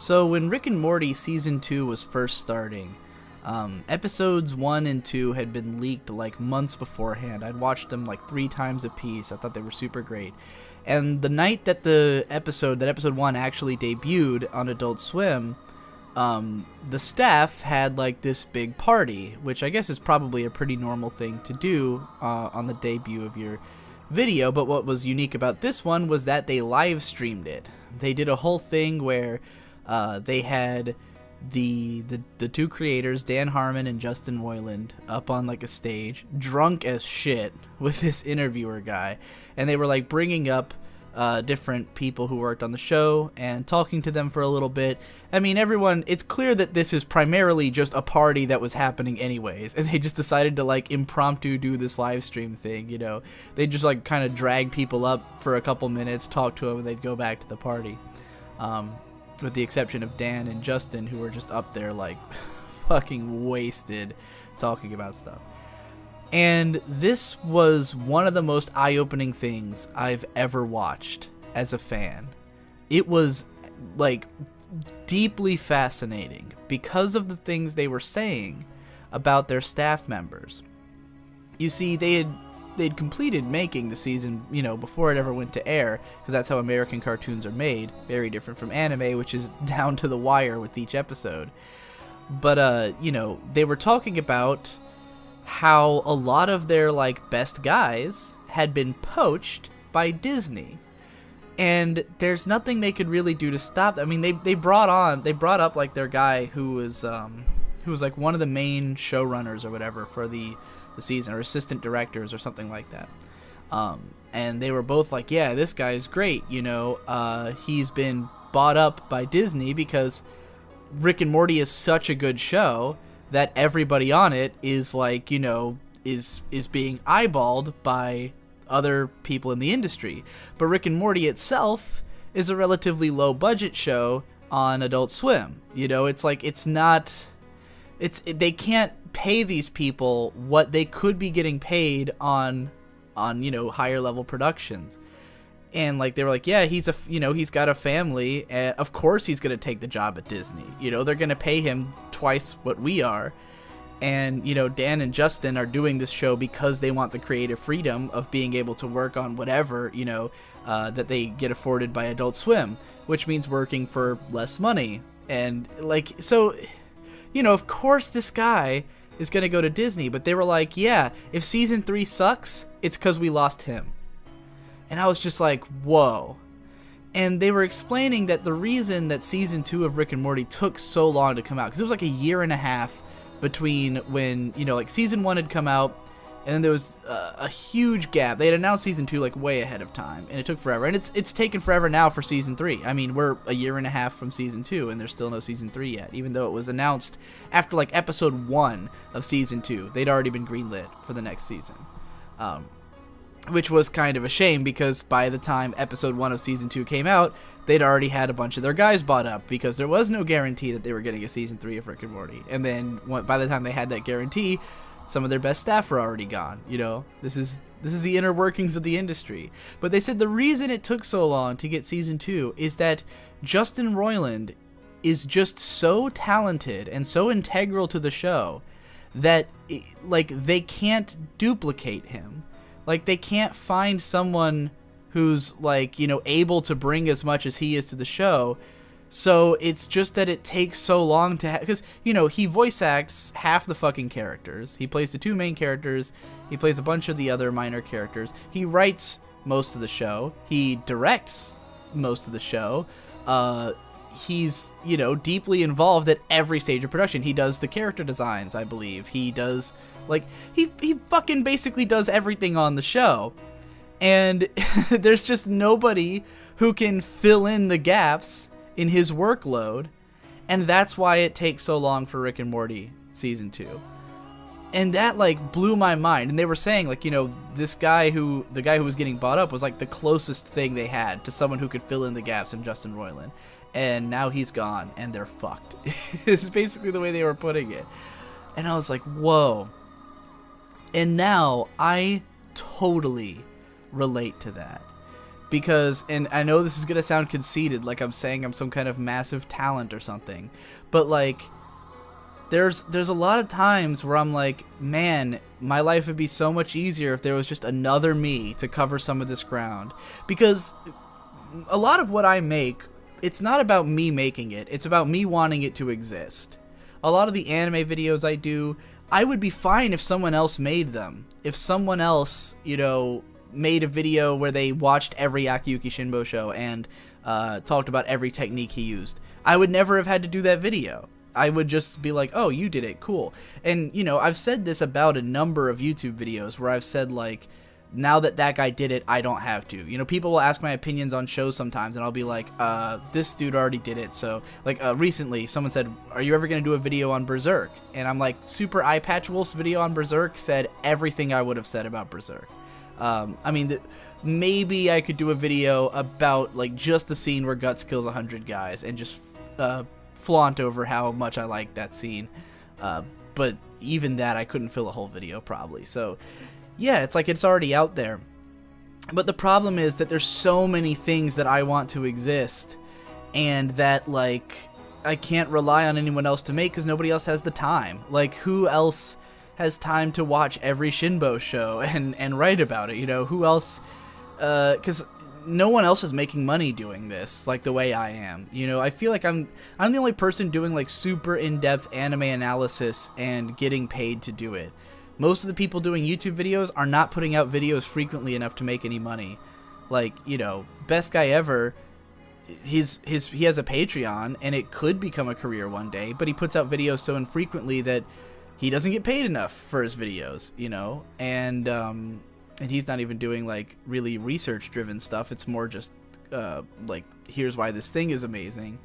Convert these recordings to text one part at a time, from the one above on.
So when Rick and Morty Season 2 was first starting, episodes 1 and 2 had been leaked like months beforehand. I'd watched them like 3 times a piece. I thought they were super great. And the night that episode 1 actually debuted on Adult Swim, the staff had like this big party, which I guess is probably a pretty normal thing to do on the debut of your video. But what was unique about this one was that they live streamed it. They did a whole thing where they had the 2 creators, Dan Harmon and Justin Roiland, up on like a stage, drunk as shit, with this interviewer guy, and they were like bringing up different people who worked on the show and talking to them for a little bit. I mean, everyone, it's clear that this is primarily just a party that was happening anyways, and they just decided to like impromptu do this live stream thing, you know. They just like kind of drag people up for a couple minutes, talk to them, and they'd go back to the party. With the exception of Dan and Justin, who were just up there like fucking wasted talking about stuff. And this was one of the most eye-opening things I've ever watched as a fan. It was like deeply fascinating because of the things they were saying about their staff members. You see, they'd completed making the season, you know, before it ever went to air, because that's how American cartoons are made, very different from anime, which is down to the wire with each episode. But you know, they were talking about how a lot of their like best guys had been poached by Disney, and there's nothing they could really do to stop them. I mean, they brought up like their guy who was like one of the main showrunners or whatever for the season, or assistant directors or something like that, and they were both like, yeah, this guy's great, you know, he's been bought up by Disney because Rick and Morty is such a good show that everybody on it is like, you know, is being eyeballed by other people in the industry. But Rick and Morty itself is a relatively low budget show on Adult Swim. You know, it's like, they can't pay these people what they could be getting paid on you know, higher level productions. And like, they were like, yeah, he's got a family, and of course he's gonna take the job at Disney. You know, they're gonna pay him twice what we are. And you know, Dan and Justin are doing this show because they want the creative freedom of being able to work on whatever, you know, that they get afforded by Adult Swim, which means working for less money. And like, so, you know, of course this guy is gonna go to Disney. But they were like, yeah, if season 3 sucks, it's because we lost him. And I was just like, whoa. And they were explaining that the reason that season 2 of Rick and Morty took so long to come out, because it was like a year and a half between when, you know, like season 1 had come out, and then there was a huge gap. They had announced season 2 like way ahead of time, and it took forever. And it's taken forever now for season 3. I mean, we're a year and a half from season 2, and there's still no season 3 yet, even though it was announced after like episode 1 of season 2. They'd already been greenlit for the next season. Which was kind of a shame, because by the time episode 1 of season 2 came out, they'd already had a bunch of their guys bought up, because there was no guarantee that they were getting a season 3 of Rick and Morty. And then by the time they had that guarantee, some of their best staff were already gone. You know, this is the inner workings of the industry. But they said the reason it took so long to get season 2 is that Justin Roiland is just so talented and so integral to the show that like they can't duplicate him. Like, they can't find someone who's, like, you know, able to bring as much as he is to the show. So it's just that it takes so long to because, you know, he voice acts half the fucking characters. He plays the 2 main characters. He plays a bunch of the other minor characters. He writes most of the show. He directs most of the show. He's, you know, deeply involved at every stage of production. He does the character designs, I believe. He does, like, he fucking basically does everything on the show. And there's just nobody who can fill in the gaps in his workload. And that's why it takes so long for Rick and Morty season 2. And that, like, blew my mind. And they were saying, like, you know, the guy who was getting bought up was, like, the closest thing they had to someone who could fill in the gaps in Justin Roiland. And now he's gone, and they're fucked. It's basically the way they were putting it. And I was like, whoa. And now I totally relate to that. because, and I know this is gonna sound conceited, like I'm saying I'm some kind of massive talent or something, but like there's a lot of times where I'm like, man, my life would be so much easier if there was just another me to cover some of this ground. Because a lot of what I make, it's not about me making it, it's about me wanting it to exist. A lot of the anime videos I do, I would be fine if someone else made them. If someone else, you know, made a video where they watched every Akiyuki Shinbo show and talked about every technique he used, I would never have had to do that video. I would just be like, oh, you did it, cool. And, you know, I've said this about a number of YouTube videos where I've said, like, now that that guy did it, I don't have to. You know, people will ask my opinions on shows sometimes, and I'll be like, this dude already did it. So, like, recently, someone said, are you ever going to do a video on Berserk? And I'm like, Super Eye Patch Wolf's video on Berserk said everything I would have said about Berserk. I mean, maybe I could do a video about, like, just the scene where Guts kills 100 guys and just flaunt over how much I like that scene, but even that I couldn't fill a whole video probably. So yeah, it's like it's already out there, but the problem is that there's so many things that I want to exist, and that, like, I can't rely on anyone else to make because nobody else has the time. Like, who else has time to watch every Shinbo show and write about it? You know, who else, because no one else is making money doing this like the way I am. You know, I feel like I'm the only person doing like super in-depth anime analysis and getting paid to do it. Most of the people doing YouTube videos are not putting out videos frequently enough to make any money. Like, you know, Best Guy Ever, he has a Patreon and it could become a career one day, but he puts out videos so infrequently that he doesn't get paid enough for his videos, you know. And he's not even doing, like, really research-driven stuff. It's more just, like, here's why this thing is amazing.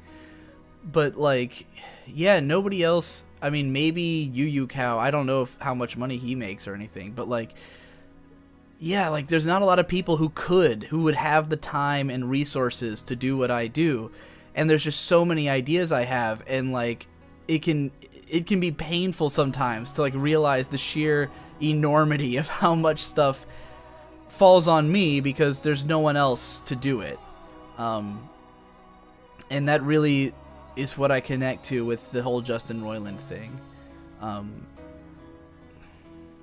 But, like, yeah, nobody else... I mean, maybe Yu Cow. I don't know how much money he makes or anything. But, like, yeah, like, there's not a lot of people who would have the time and resources to do what I do. And there's just so many ideas I have. And, like, it can be painful sometimes to, like, realize the sheer enormity of how much stuff falls on me because there's no one else to do it. And that really is what I connect to with the whole Justin Roiland thing.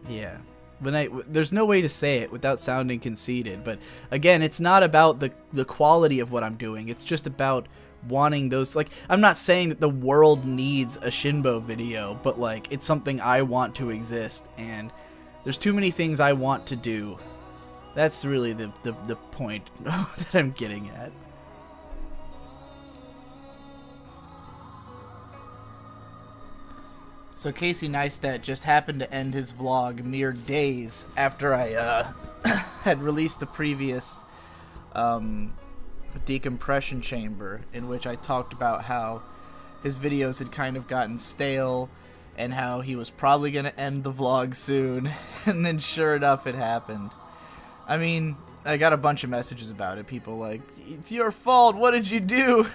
Yeah. There's no way to say it without sounding conceited, but again, it's not about the quality of what I'm doing. It's just about wanting those, like, I'm not saying that the world needs a Shinbo video, but, like, it's something I want to exist, and there's too many things I want to do. That's really the point that I'm getting at. So Casey Neistat just happened to end his vlog mere days after I had released the previous Decompression chamber, in which I talked about how his videos had kind of gotten stale and how he was probably going to end the vlog soon, and then sure enough it happened. I mean, I got a bunch of messages about it, people like, it's your fault, what did you do?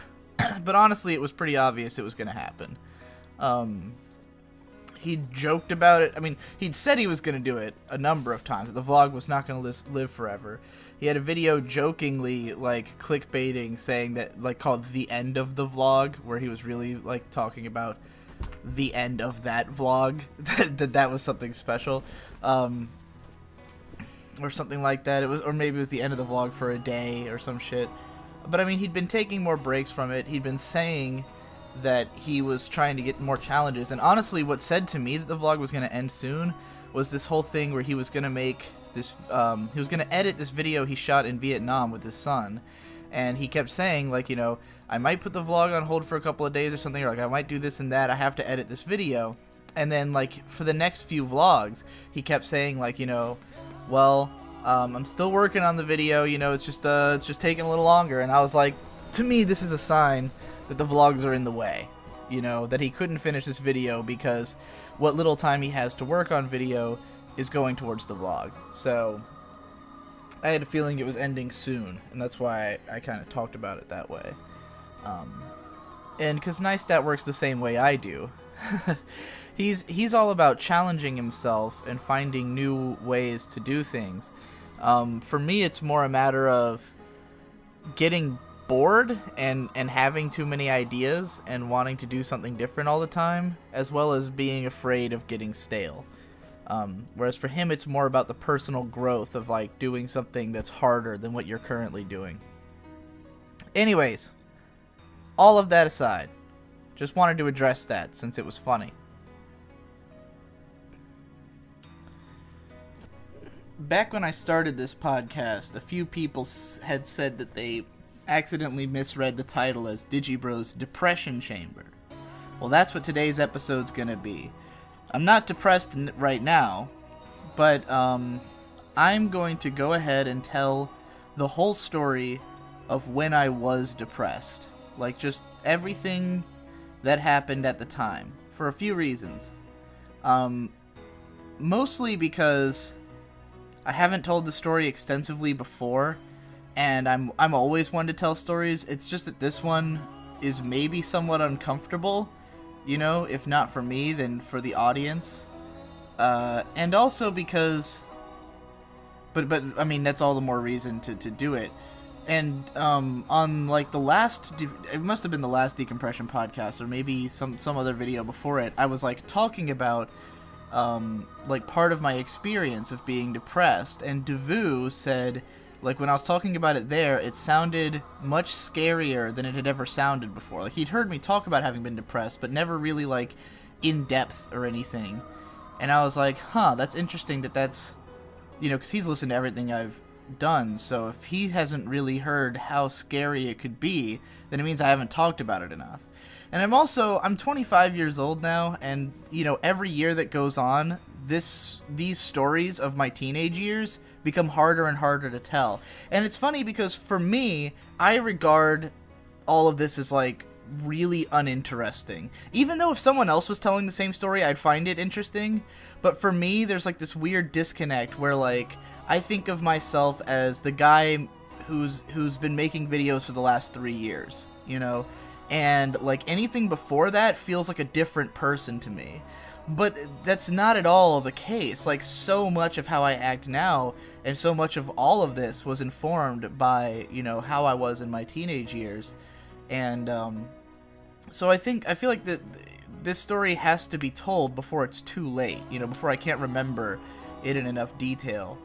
But honestly, it was pretty obvious it was going to happen. He joked about it. I mean, he'd said he was going to do it a number of times. The vlog was not going to live forever. He had a video jokingly, like, clickbaiting, saying that, like, called The End of the Vlog, where he was really, like, talking about the end of that vlog, that was something special, or something like that. It was, or maybe it was the end of the vlog for a day or some shit. But I mean, he'd been taking more breaks from it. He'd been saying that he was trying to get more challenges, and honestly, what said to me that the vlog was going to end soon was this whole thing where he was going to make this, he was going to edit this video he shot in Vietnam with his son, and he kept saying, like, you know, I might put the vlog on hold for a couple of days or something, or like I might do this and that, I have to edit this video. And then, like, for the next few vlogs, he kept saying, like, you know, well, I'm still working on the video, you know, it's just taking a little longer. And I was like, to me, this is a sign that the vlogs are in the way, you know, that he couldn't finish this video because what little time he has to work on video is going towards the vlog. So I had a feeling it was ending soon, and that's why I kind of talked about it that way. And because Neistat works the same way I do. He's all about challenging himself and finding new ways to do things. For me, it's more a matter of getting bored and having too many ideas and wanting to do something different all the time, as well as being afraid of getting stale. Whereas for him, it's more about the personal growth of like doing something that's harder than what you're currently doing. Anyways, all of that aside, just wanted to address that since it was funny. Back when I started this podcast, a few people had said that they accidentally misread the title as Digibro's Depression Chamber. Well, that's what today's episode's gonna be. I'm not depressed right now, but I'm going to go ahead and tell the whole story of when I was depressed. Like, just everything that happened at the time, for a few reasons. Mostly because I haven't told the story extensively before, and I'm always one to tell stories. It's just that this one is maybe somewhat uncomfortable, you know, if not for me, then for the audience. And also because, but I mean, that's all the more reason to do it. And on like the last, it must have been the last Decompression podcast, or maybe some other video before it, I was like talking about like part of my experience of being depressed, and Devu said, like, when I was talking about it there, it sounded much scarier than it had ever sounded before. Like, he'd heard me talk about having been depressed, but never really, like, in depth or anything. And I was like, huh, that's interesting that's, you know, because he's listened to everything I've done, so if he hasn't really heard how scary it could be, then it means I haven't talked about it enough. And I'm 25 years old now, and, you know, every year that goes on, these stories of my teenage years become harder and harder to tell. And it's funny because for me, I regard all of this as like really uninteresting. Even though if someone else was telling the same story, I'd find it interesting. But for me, there's like this weird disconnect where like I think of myself as the guy who's been making videos for the last 3 years, you know? And like anything before that feels like a different person to me. But that's not at all the case. Like, so much of how I act now, and so much of all of this was informed by, you know, how I was in my teenage years. And so I feel like that this story has to be told before it's too late, you know, before I can't remember it in enough detail.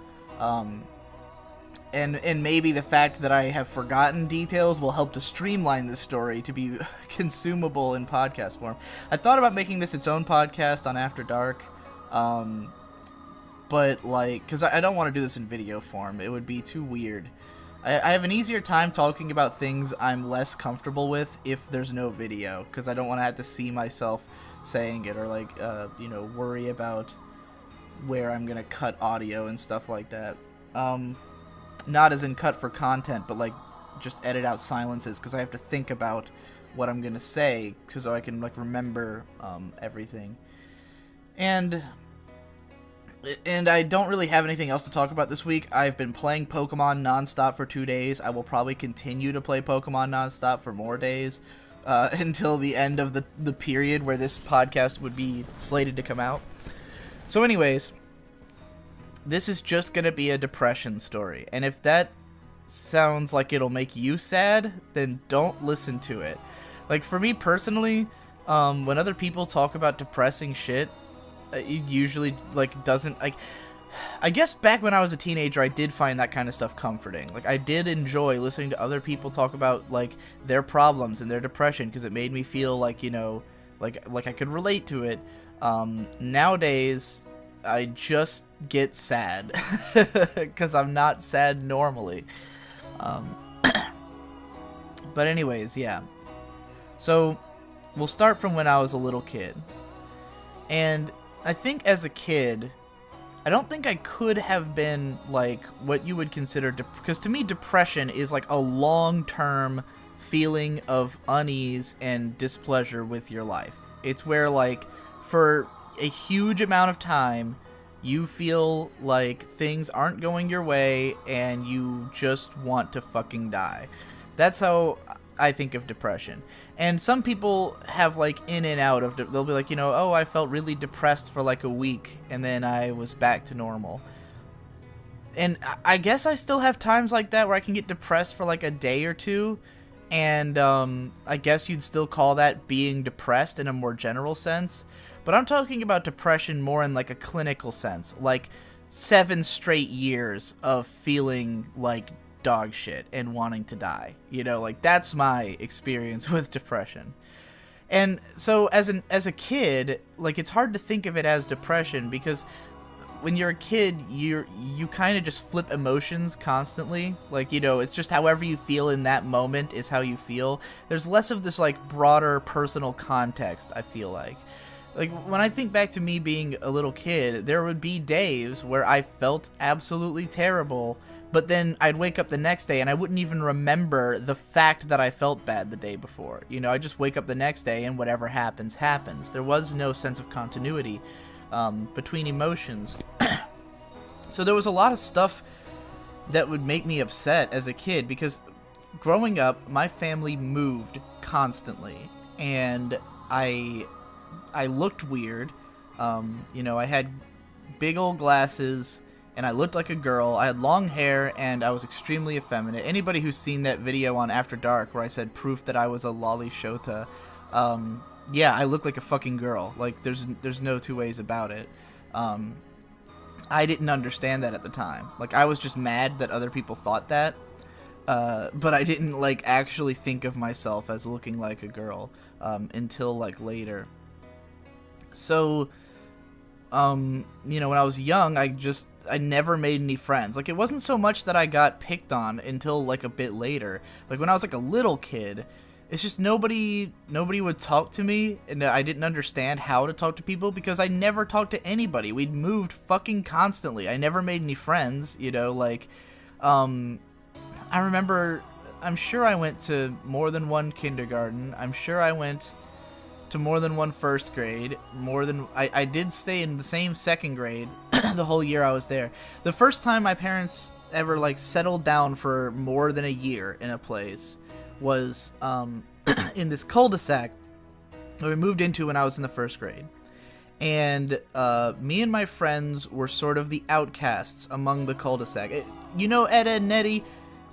And maybe the fact that I have forgotten details will help to streamline this story to be consumable in podcast form. I thought about making this its own podcast on After Dark, but like, because I don't want to do this in video form. It would be too weird. I have an easier time talking about things I'm less comfortable with if there's no video, because I don't want to have to see myself saying it, or like, you know, worry about where I'm going to cut audio and stuff like that. Not as in cut for content, but like just edit out silences, because I have to think about what I'm gonna say so I can like remember everything. And I don't really have anything else to talk about this week. I've been playing Pokemon nonstop for 2 days. I will probably continue to play Pokemon nonstop for more days until the end of the period where this podcast would be slated to come out. So anyways, this is just going to be a depression story, and if that sounds like it'll make you sad, then don't listen to it. Like, for me personally, when other people talk about depressing shit, it usually, like, doesn't, like, I guess back when I was a teenager, I did find that kind of stuff comforting. Like, I did enjoy listening to other people talk about, like, their problems and their depression, because it made me feel like, you know, like I could relate to it. Nowadays, I just get sad because I'm not sad normally. But anyways, yeah. So we'll start from when I was a little kid. And I think as a kid, I don't think I could have been like what you would consider, because to me depression is like a long-term feeling of unease and displeasure with your life. It's where like for a huge amount of time you feel like things aren't going your way and you just want to fucking die. That's how I think of depression. And some people have like in and out of they'll be like, you know, oh, I felt really depressed for like a week and then I was back to normal. And I guess I still have times like that where I can get depressed for like a day or two, and I guess you'd still call that being depressed in a more general sense. But I'm talking about depression more in like a clinical sense, like 7 straight years of feeling like dog shit and wanting to die. You know, like that's my experience with depression. And so as a kid, like it's hard to think of it as depression because when you're a kid, you kind of just flip emotions constantly. Like, you know, it's just however you feel in that moment is how you feel. There's less of this like broader personal context, I feel like. Like when I think back to me being a little kid, there would be days where I felt absolutely terrible, but then I'd wake up the next day and I wouldn't even remember the fact that I felt bad the day before. You know, I just wake up the next day and whatever happens, happens. There was no sense of continuity between emotions. So there was a lot of stuff that would make me upset as a kid because growing up, my family moved constantly and I looked weird. You know, I had big old glasses and I looked like a girl. I had long hair and I was extremely effeminate. Anybody who's seen that video on After Dark where I said proof that I was a lolly shota, yeah, I look like a fucking girl. Like there's no two ways about it. I didn't understand that at the time. Like I was just mad that other people thought that. But I didn't like actually think of myself as looking like a girl until like later. So you know, when I was young, I never made any friends. Like it wasn't so much that I got picked on until like a bit later. Like when I was like a little kid, it's just nobody would talk to me, and I didn't understand how to talk to people because I never talked to anybody. We'd moved fucking constantly. I never made any friends, you know, like I remember, I'm sure I went to more than one kindergarten. I'm sure I went to more than one first grade. I did stay in the same second grade the whole year I was there. The first time my parents ever like settled down for more than a year in a place was in this cul-de-sac that we moved into when I was in the first grade. And me and my friends were sort of the outcasts among the cul-de-sac. You know Ed, Ed, and Eddie?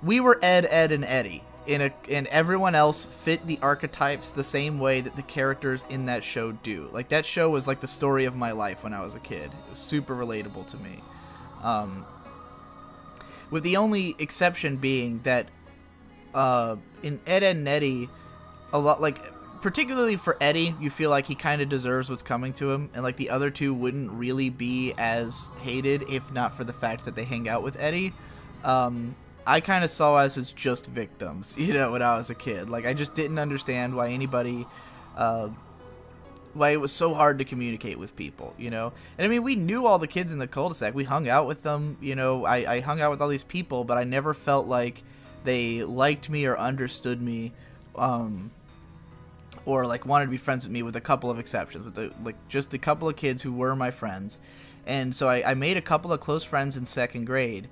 We were Ed, Ed, and Eddie. And everyone else fit the archetypes the same way that the characters in that show do. Like, that show was like the story of my life when I was a kid. It was super relatable to me. With the only exception being that in Ed, Ed, and Eddie, a lot, like, particularly for Eddie, you feel like he kind of deserves what's coming to him, and like the other two wouldn't really be as hated if not for the fact that they hang out with Eddie. I kind of saw us as just victims, you know, when I was a kid. Like, I just didn't understand why anybody, why it was so hard to communicate with people, you know? And I mean, we knew all the kids in the cul-de-sac. We hung out with them, you know, I hung out with all these people, but I never felt like they liked me or understood me, or like wanted to be friends with me, with a couple of exceptions, with like just a couple of kids who were my friends. And so I made a couple of close friends in second grade.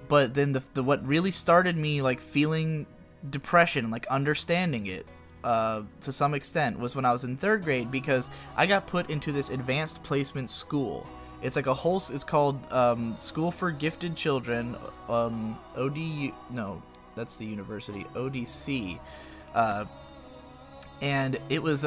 But then the what really started me like feeling depression, like understanding it to some extent, was when I was in third grade, because I got put into this advanced placement school. It's like a whole, it's called School for Gifted Children, ODU, no, that's the university, ODC, and it was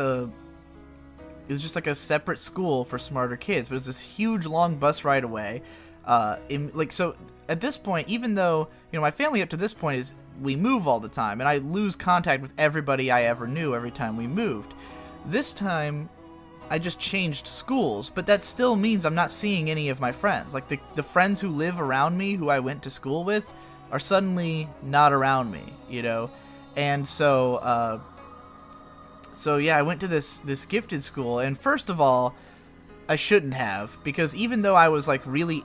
just like a separate school for smarter kids, but it was this huge long bus ride away. So at this point, even though, you know, my family up to this point is, we move all the time, and I lose contact with everybody I ever knew every time we moved. This time, I just changed schools, but that still means I'm not seeing any of my friends. Like, the friends who live around me, who I went to school with, are suddenly not around me, you know? And so yeah, I went to this gifted school, and first of all, I shouldn't have, because even though I was, like, really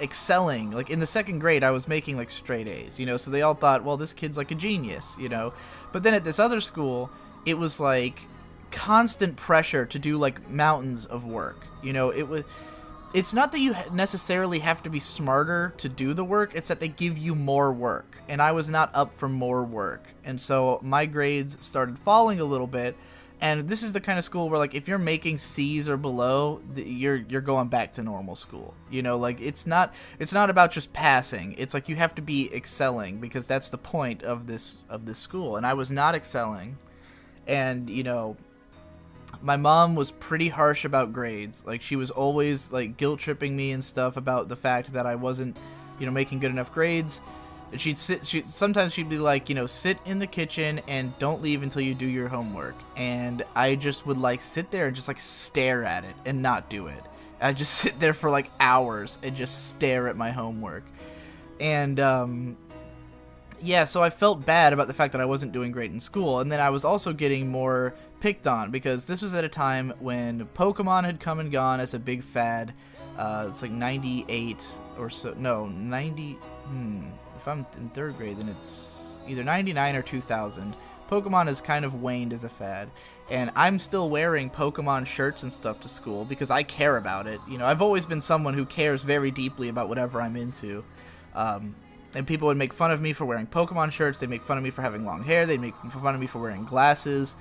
excelling, like in the second grade I was making like straight A's, you know, so they all thought, well, this kid's like a genius, you know. But then at this other school, it was like constant pressure to do like mountains of work, you know. It's not that you necessarily have to be smarter to do the work, it's that they give you more work, and I was not up for more work, and so my grades started falling a little bit. And this is the kind of school where, like, if you're making C's or below, you're going back to normal school. You know, like, it's not about just passing. It's like you have to be excelling, because that's the point of this school. And I was not excelling. And, you know, my mom was pretty harsh about grades. Like, she was always, like, guilt-tripping me and stuff about the fact that I wasn't, you know, making good enough grades. And sometimes she'd be like, you know, sit in the kitchen and don't leave until you do your homework. And I just would, like, sit there and just, like, stare at it and not do it. I'd just sit there for, like, hours and just stare at my homework. And, yeah, so I felt bad about the fact that I wasn't doing great in school. And then I was also getting more picked on, because this was at a time when Pokemon had come and gone as a big fad. It's like 98 or so. No, 90... If I'm in 3rd grade, then it's either 99 or 2000. Pokemon has kind of waned as a fad, and I'm still wearing Pokemon shirts and stuff to school because I care about it. You know, I've always been someone who cares very deeply about whatever I'm into. And people would make fun of me for wearing Pokemon shirts. They'd make fun of me for having long hair. They'd make fun of me for wearing glasses.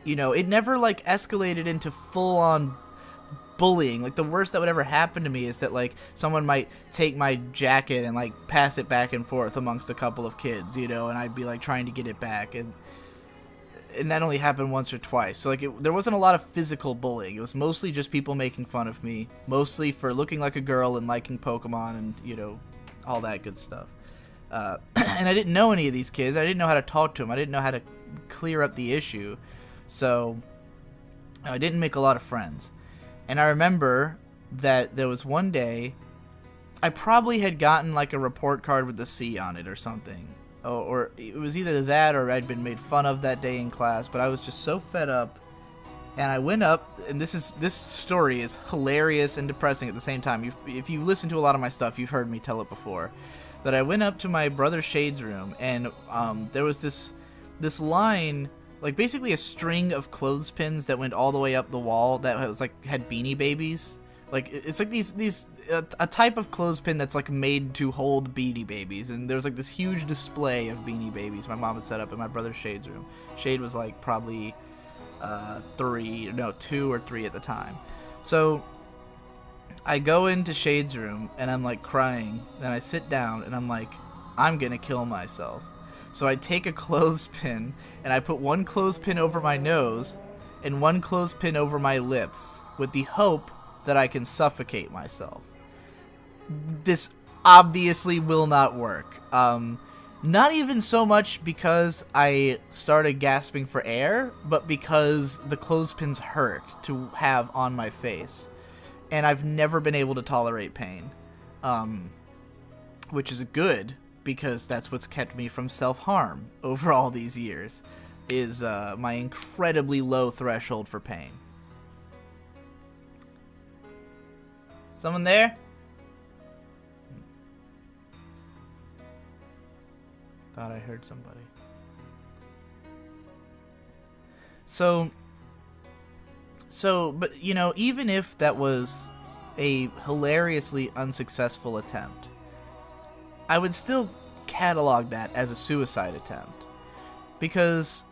You know, it never, like, escalated into full-on bullying. Like, the worst that would ever happen to me is that, like, someone might take my jacket and, like, pass it back and forth amongst a couple of kids, you know, and I'd be, like, trying to get it back, and that only happened once or twice. So, like, there wasn't a lot of physical bullying. It was mostly just people making fun of me, mostly for looking like a girl and liking Pokemon and, you know, all that good stuff. And I didn't know any of these kids. I didn't know how to talk to them. I didn't know how to clear up the issue. So I didn't make a lot of friends. And I remember that there was one day, I probably had gotten, like, a report card with a C on it or something. Or it was either that or I'd been made fun of that day in class, but I was just so fed up. And I went up, and this story is hilarious and depressing at the same time. If you listen to a lot of my stuff, you've heard me tell it before. That I went up to my brother Shade's room, and there was this line, like, basically a string of clothespins that went all the way up the wall that was, like, had Beanie Babies. Like, it's like a type of clothespin that's, like, made to hold Beanie Babies. And there was, like, this huge display of Beanie Babies my mom had set up in my brother Shade's room. Shade was, like, probably 2 or 3 at the time. So I go into Shade's room and I'm, like, crying. Then I sit down and I'm like, I'm gonna kill myself. So I take a clothespin and I put one clothespin over my nose and one clothespin over my lips with the hope that I can suffocate myself. This obviously will not work. Not even so much because I started gasping for air, but because the clothespins hurt to have on my face. And I've never been able to tolerate pain. Which is good, because that's what's kept me from self-harm over all these years, is my incredibly low threshold for pain. Someone there? Thought I heard somebody. But, you know, even if that was a hilariously unsuccessful attempt, I would still catalog that as a suicide attempt. Because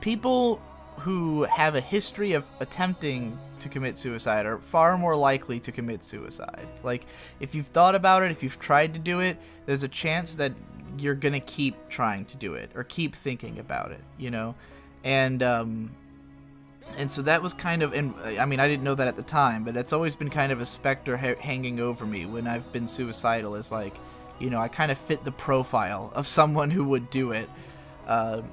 people who have a history of attempting to commit suicide are far more likely to commit suicide. Like, if you've thought about it, if you've tried to do it, there's a chance that you're gonna keep trying to do it or keep thinking about it, you know? And so that was kind of, and I mean, I didn't know that at the time, but that's always been kind of a specter hanging over me when I've been suicidal, is like, you know, I kind of fit the profile of someone who would do it. But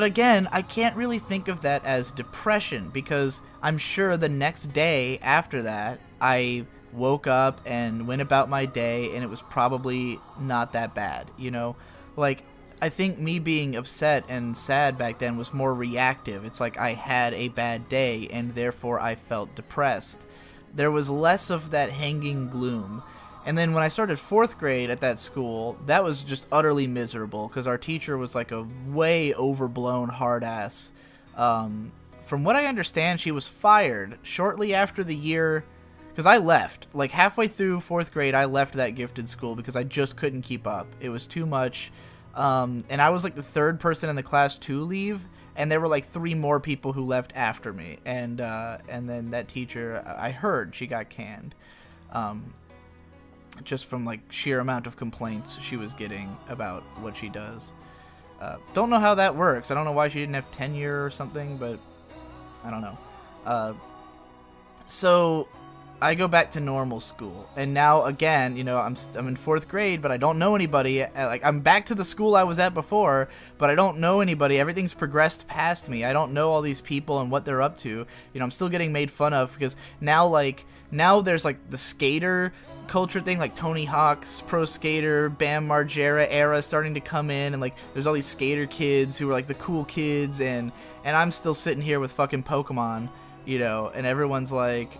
again, I can't really think of that as depression, because I'm sure the next day after that, I woke up and went about my day, and it was probably not that bad, you know? Like, I think me being upset and sad back then was more reactive. It's like I had a bad day, and therefore I felt depressed. There was less of that hanging gloom. And then when I started 4th grade at that school, that was just utterly miserable, because our teacher was like a way overblown hard ass. From what I understand, she was fired shortly after the year, because I left. Like, halfway through 4th grade, I left that gifted school because I just couldn't keep up. It was too much. And I was like the third person in the class to leave, and there were like 3 more people who left after me, and then that teacher, I heard she got canned, just from like sheer amount of complaints she was getting about what she does. Don't know how that works. I don't know why she didn't have tenure or something, but I don't know. So I go back to normal school, and now again, you know, I'm in 4th grade, but I don't know anybody. Like, I'm back to the school I was at before, but I don't know anybody. Everything's progressed past me. I don't know all these people and what they're up to. You know, I'm still getting made fun of because now there's like the skater culture thing, like Tony Hawk's Pro Skater, Bam Margera era starting to come in, and like there's all these skater kids who are like the cool kids, and I'm still sitting here with fucking Pokemon, you know, and everyone's like,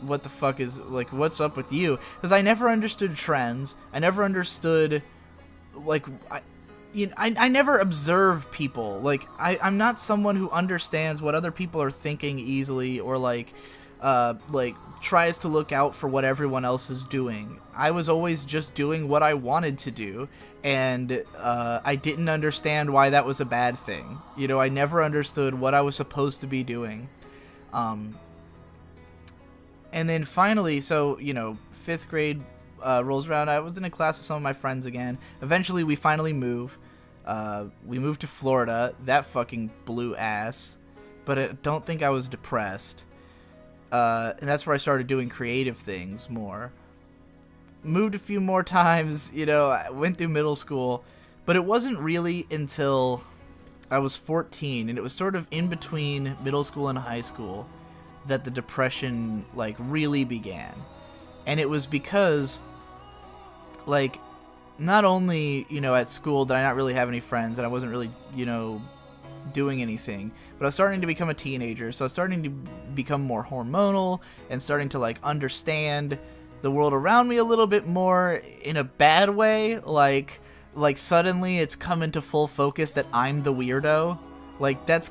what the fuck is, like, what's up with you? Because I never understood trends. I never understood, like, I never observe people. Like, I'm not someone who understands what other people are thinking easily, or like tries to look out for what everyone else is doing. I was always just doing what I wanted to do, and I didn't understand why that was a bad thing. You know, I never understood what I was supposed to be doing. And then finally, so, you know, 5th grade rolls around. I was in a class with some of my friends again. Eventually, we finally move. We moved to Florida. That fucking blew ass. But I don't think I was depressed. And that's where I started doing creative things more. Moved a few more times, you know, I went through middle school. But it wasn't really until I was 14, and it was sort of in between middle school and high school, that the depression, like, really began. And it was because, like, not only, you know, at school did I not really have any friends, and I wasn't really, you know, doing anything, but I was starting to become a teenager, so I was starting to become more hormonal, and starting to, like, understand the world around me a little bit more in a bad way. Like suddenly it's come into full focus that I'm the weirdo. Like, that's,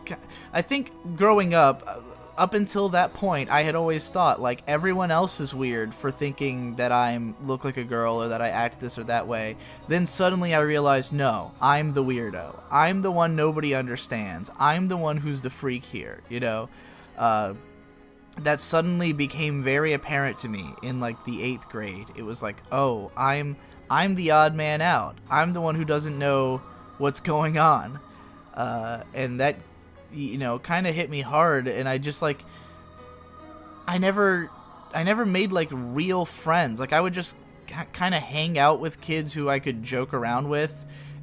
I think growing up until that point, I had always thought, like, everyone else is weird for thinking that I look like a girl or that I act this or that way. Then suddenly I realized, no, I'm the weirdo. I'm the one nobody understands. I'm the one who's the freak here, you know? That suddenly became very apparent to me in, like, the 8th grade. It was like, oh, I'm the odd man out. I'm the one who doesn't know what's going on. And that, you know, kind of hit me hard, and I just, like, I never made, like, real friends. Like, I would just kind of hang out with kids who I could joke around with,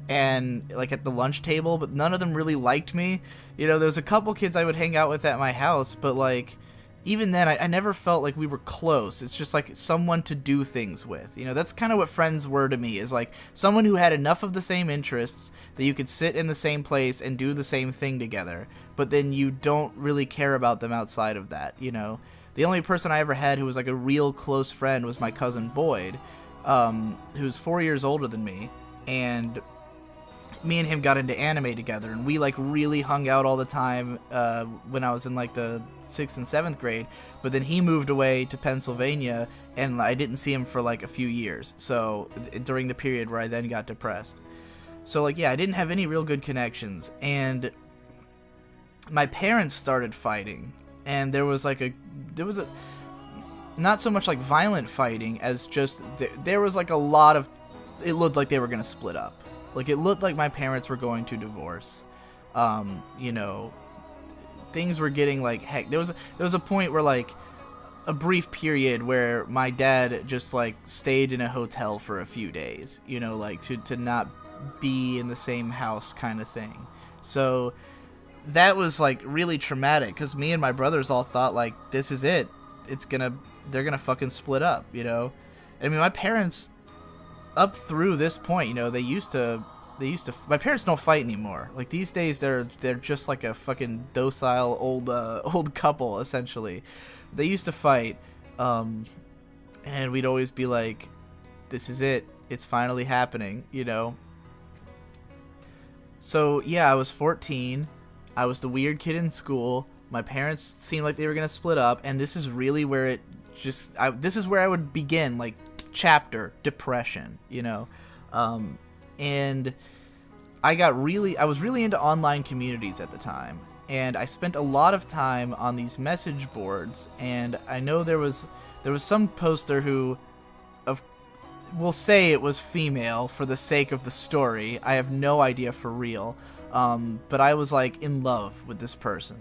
and, like, at the lunch table, but none of them really liked me. You know, there was a couple kids I would hang out with at my house, but, like, even then, I never felt like we were close. It's just, like, someone to do things with. You know, that's kind of what friends were to me, is, like, someone who had enough of the same interests that you could sit in the same place and do the same thing together, but then you don't really care about them outside of that, you know? The only person I ever had who was, like, a real close friend was my cousin Boyd, who's 4 years older than me, and me and him got into anime together, and we, like, really hung out all the time when I was in, like, the 6th and 7th grade, but then he moved away to Pennsylvania, and I didn't see him for, like, a few years, so during the period where I then got depressed. So, like, yeah, I didn't have any real good connections, and my parents started fighting, and there was a not so much, like, violent fighting as just, there was, like, a lot of, it looked like they were gonna split up. Like, it looked like my parents were going to divorce. You know, things were getting, like, heck. There was a point where, like, a brief period where my dad just, like, stayed in a hotel for a few days, you know, like, to not be in the same house kind of thing. So that was, like, really traumatic, because me and my brothers all thought, like, this is it. They're gonna fucking split up, you know? I mean, my parents, up through this point, you know, they used to, my parents don't fight anymore. Like, these days, they're just like a fucking docile old couple, essentially. They used to fight, and we'd always be like, this is it. It's finally happening, you know? So, yeah, I was 14. I was the weird kid in school. My parents seemed like they were gonna split up, and this is really where it just, this is where I would begin, like, chapter depression, you know. And I was really into online communities at the time, and I spent a lot of time on these message boards, and I know there was some poster who, we'll say it was female for the sake of the story. I have no idea for real, but I was like in love with this person.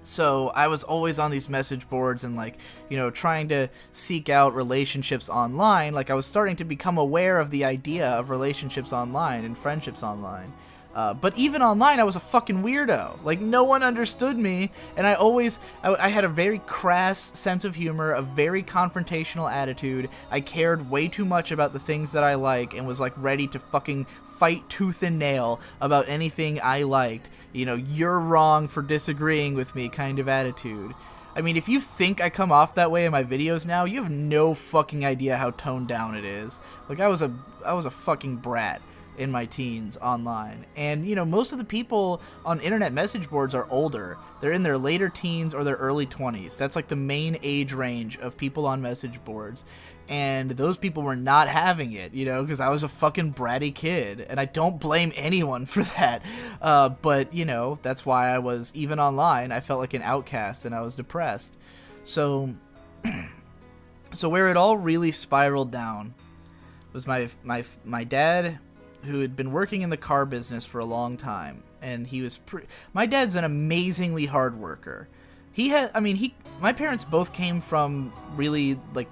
So I was always on these message boards and like, you know, trying to seek out relationships online. Like I was starting to become aware of the idea of relationships online and friendships online. But even online, I was a fucking weirdo. Like, no one understood me, and I had a very crass sense of humor, a very confrontational attitude. I cared way too much about the things that I like, and was, like, ready to fucking fight tooth and nail about anything I liked. You know, you're wrong for disagreeing with me kind of attitude. I mean, if you think I come off that way in my videos now, you have no fucking idea how toned down it is. Like, I was a fucking brat in my teens online. And, you know, most of the people on internet message boards are older. They're in their later teens or their early 20s. That's like the main age range of people on message boards. And those people were not having it, you know, because I was a fucking bratty kid. And I don't blame anyone for that. But, you know, that's why I was, even online, I felt like an outcast and I was depressed. So where it all really spiraled down was my dad, who had been working in the car business for a long time, and he was my dad's an amazingly hard worker. My parents both came from really, like,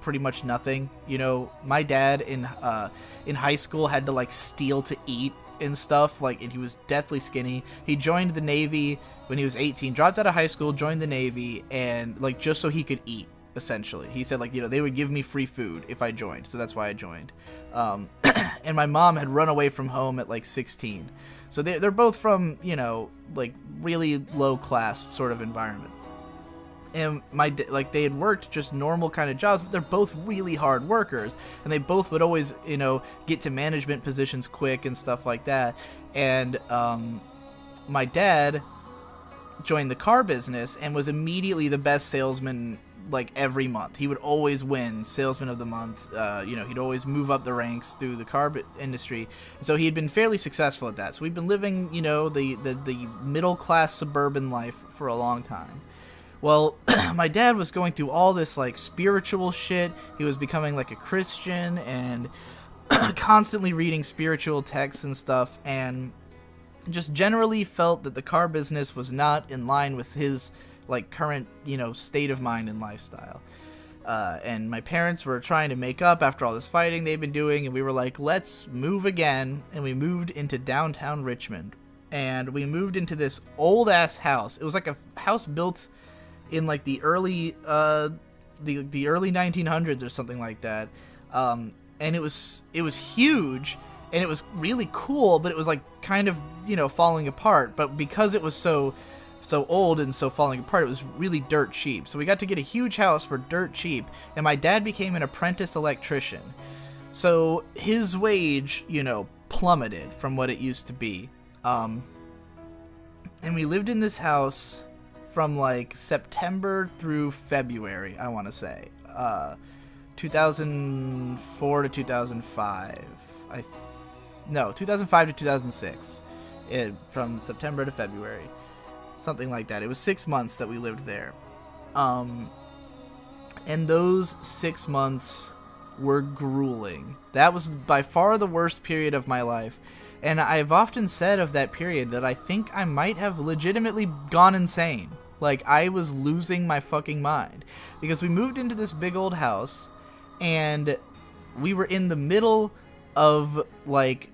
pretty much nothing. You know, my dad in high school had to, like, steal to eat and stuff, like, and he was deathly skinny. He joined the Navy when he was 18, dropped out of high school, joined the Navy, and, like, just so he could eat, essentially. He said, like, you know, they would give me free food if I joined, so that's why I joined. And my mom had run away from home at like 16. So they're both from, you know, like really low class sort of environment. And they had worked just normal kind of jobs, but they're both really hard workers, and they both would always, you know, get to management positions quick and stuff like that. And my dad joined the car business and was immediately the best salesman, like, every month. He would always win salesman of the month. You know, he'd always move up the ranks through the car industry. So he had been fairly successful at that. So we'd been living, you know, the middle class suburban life for a long time. Well, my dad was going through all this, like, spiritual shit. He was becoming, like, a Christian and constantly reading spiritual texts and stuff, and just generally felt that the car business was not in line with his, like, current, you know, state of mind and lifestyle. And my parents were trying to make up after all this fighting they'd been doing, and we were like, let's move again. And we moved into downtown Richmond, and we moved into this old ass house. It was like a house built in like the early the early 1900s or something like that. And it was huge, and it was really cool, but it was like kind of, you know, falling apart. But because it was so old and so falling apart, it was really dirt cheap. So we got to get a huge house for dirt cheap, and my dad became an apprentice electrician. So his wage, you know, plummeted from what it used to be. And we lived in this house from like September through February, I want to say. 2004 to 2005. 2005 to 2006. From September to February. Something like that. It was 6 months that we lived there. And those 6 months were grueling. That was by far the worst period of my life. And I've often said of that period that I think I might have legitimately gone insane. Like, I was losing my fucking mind. Because we moved into this big old house, and we were in the middle of, like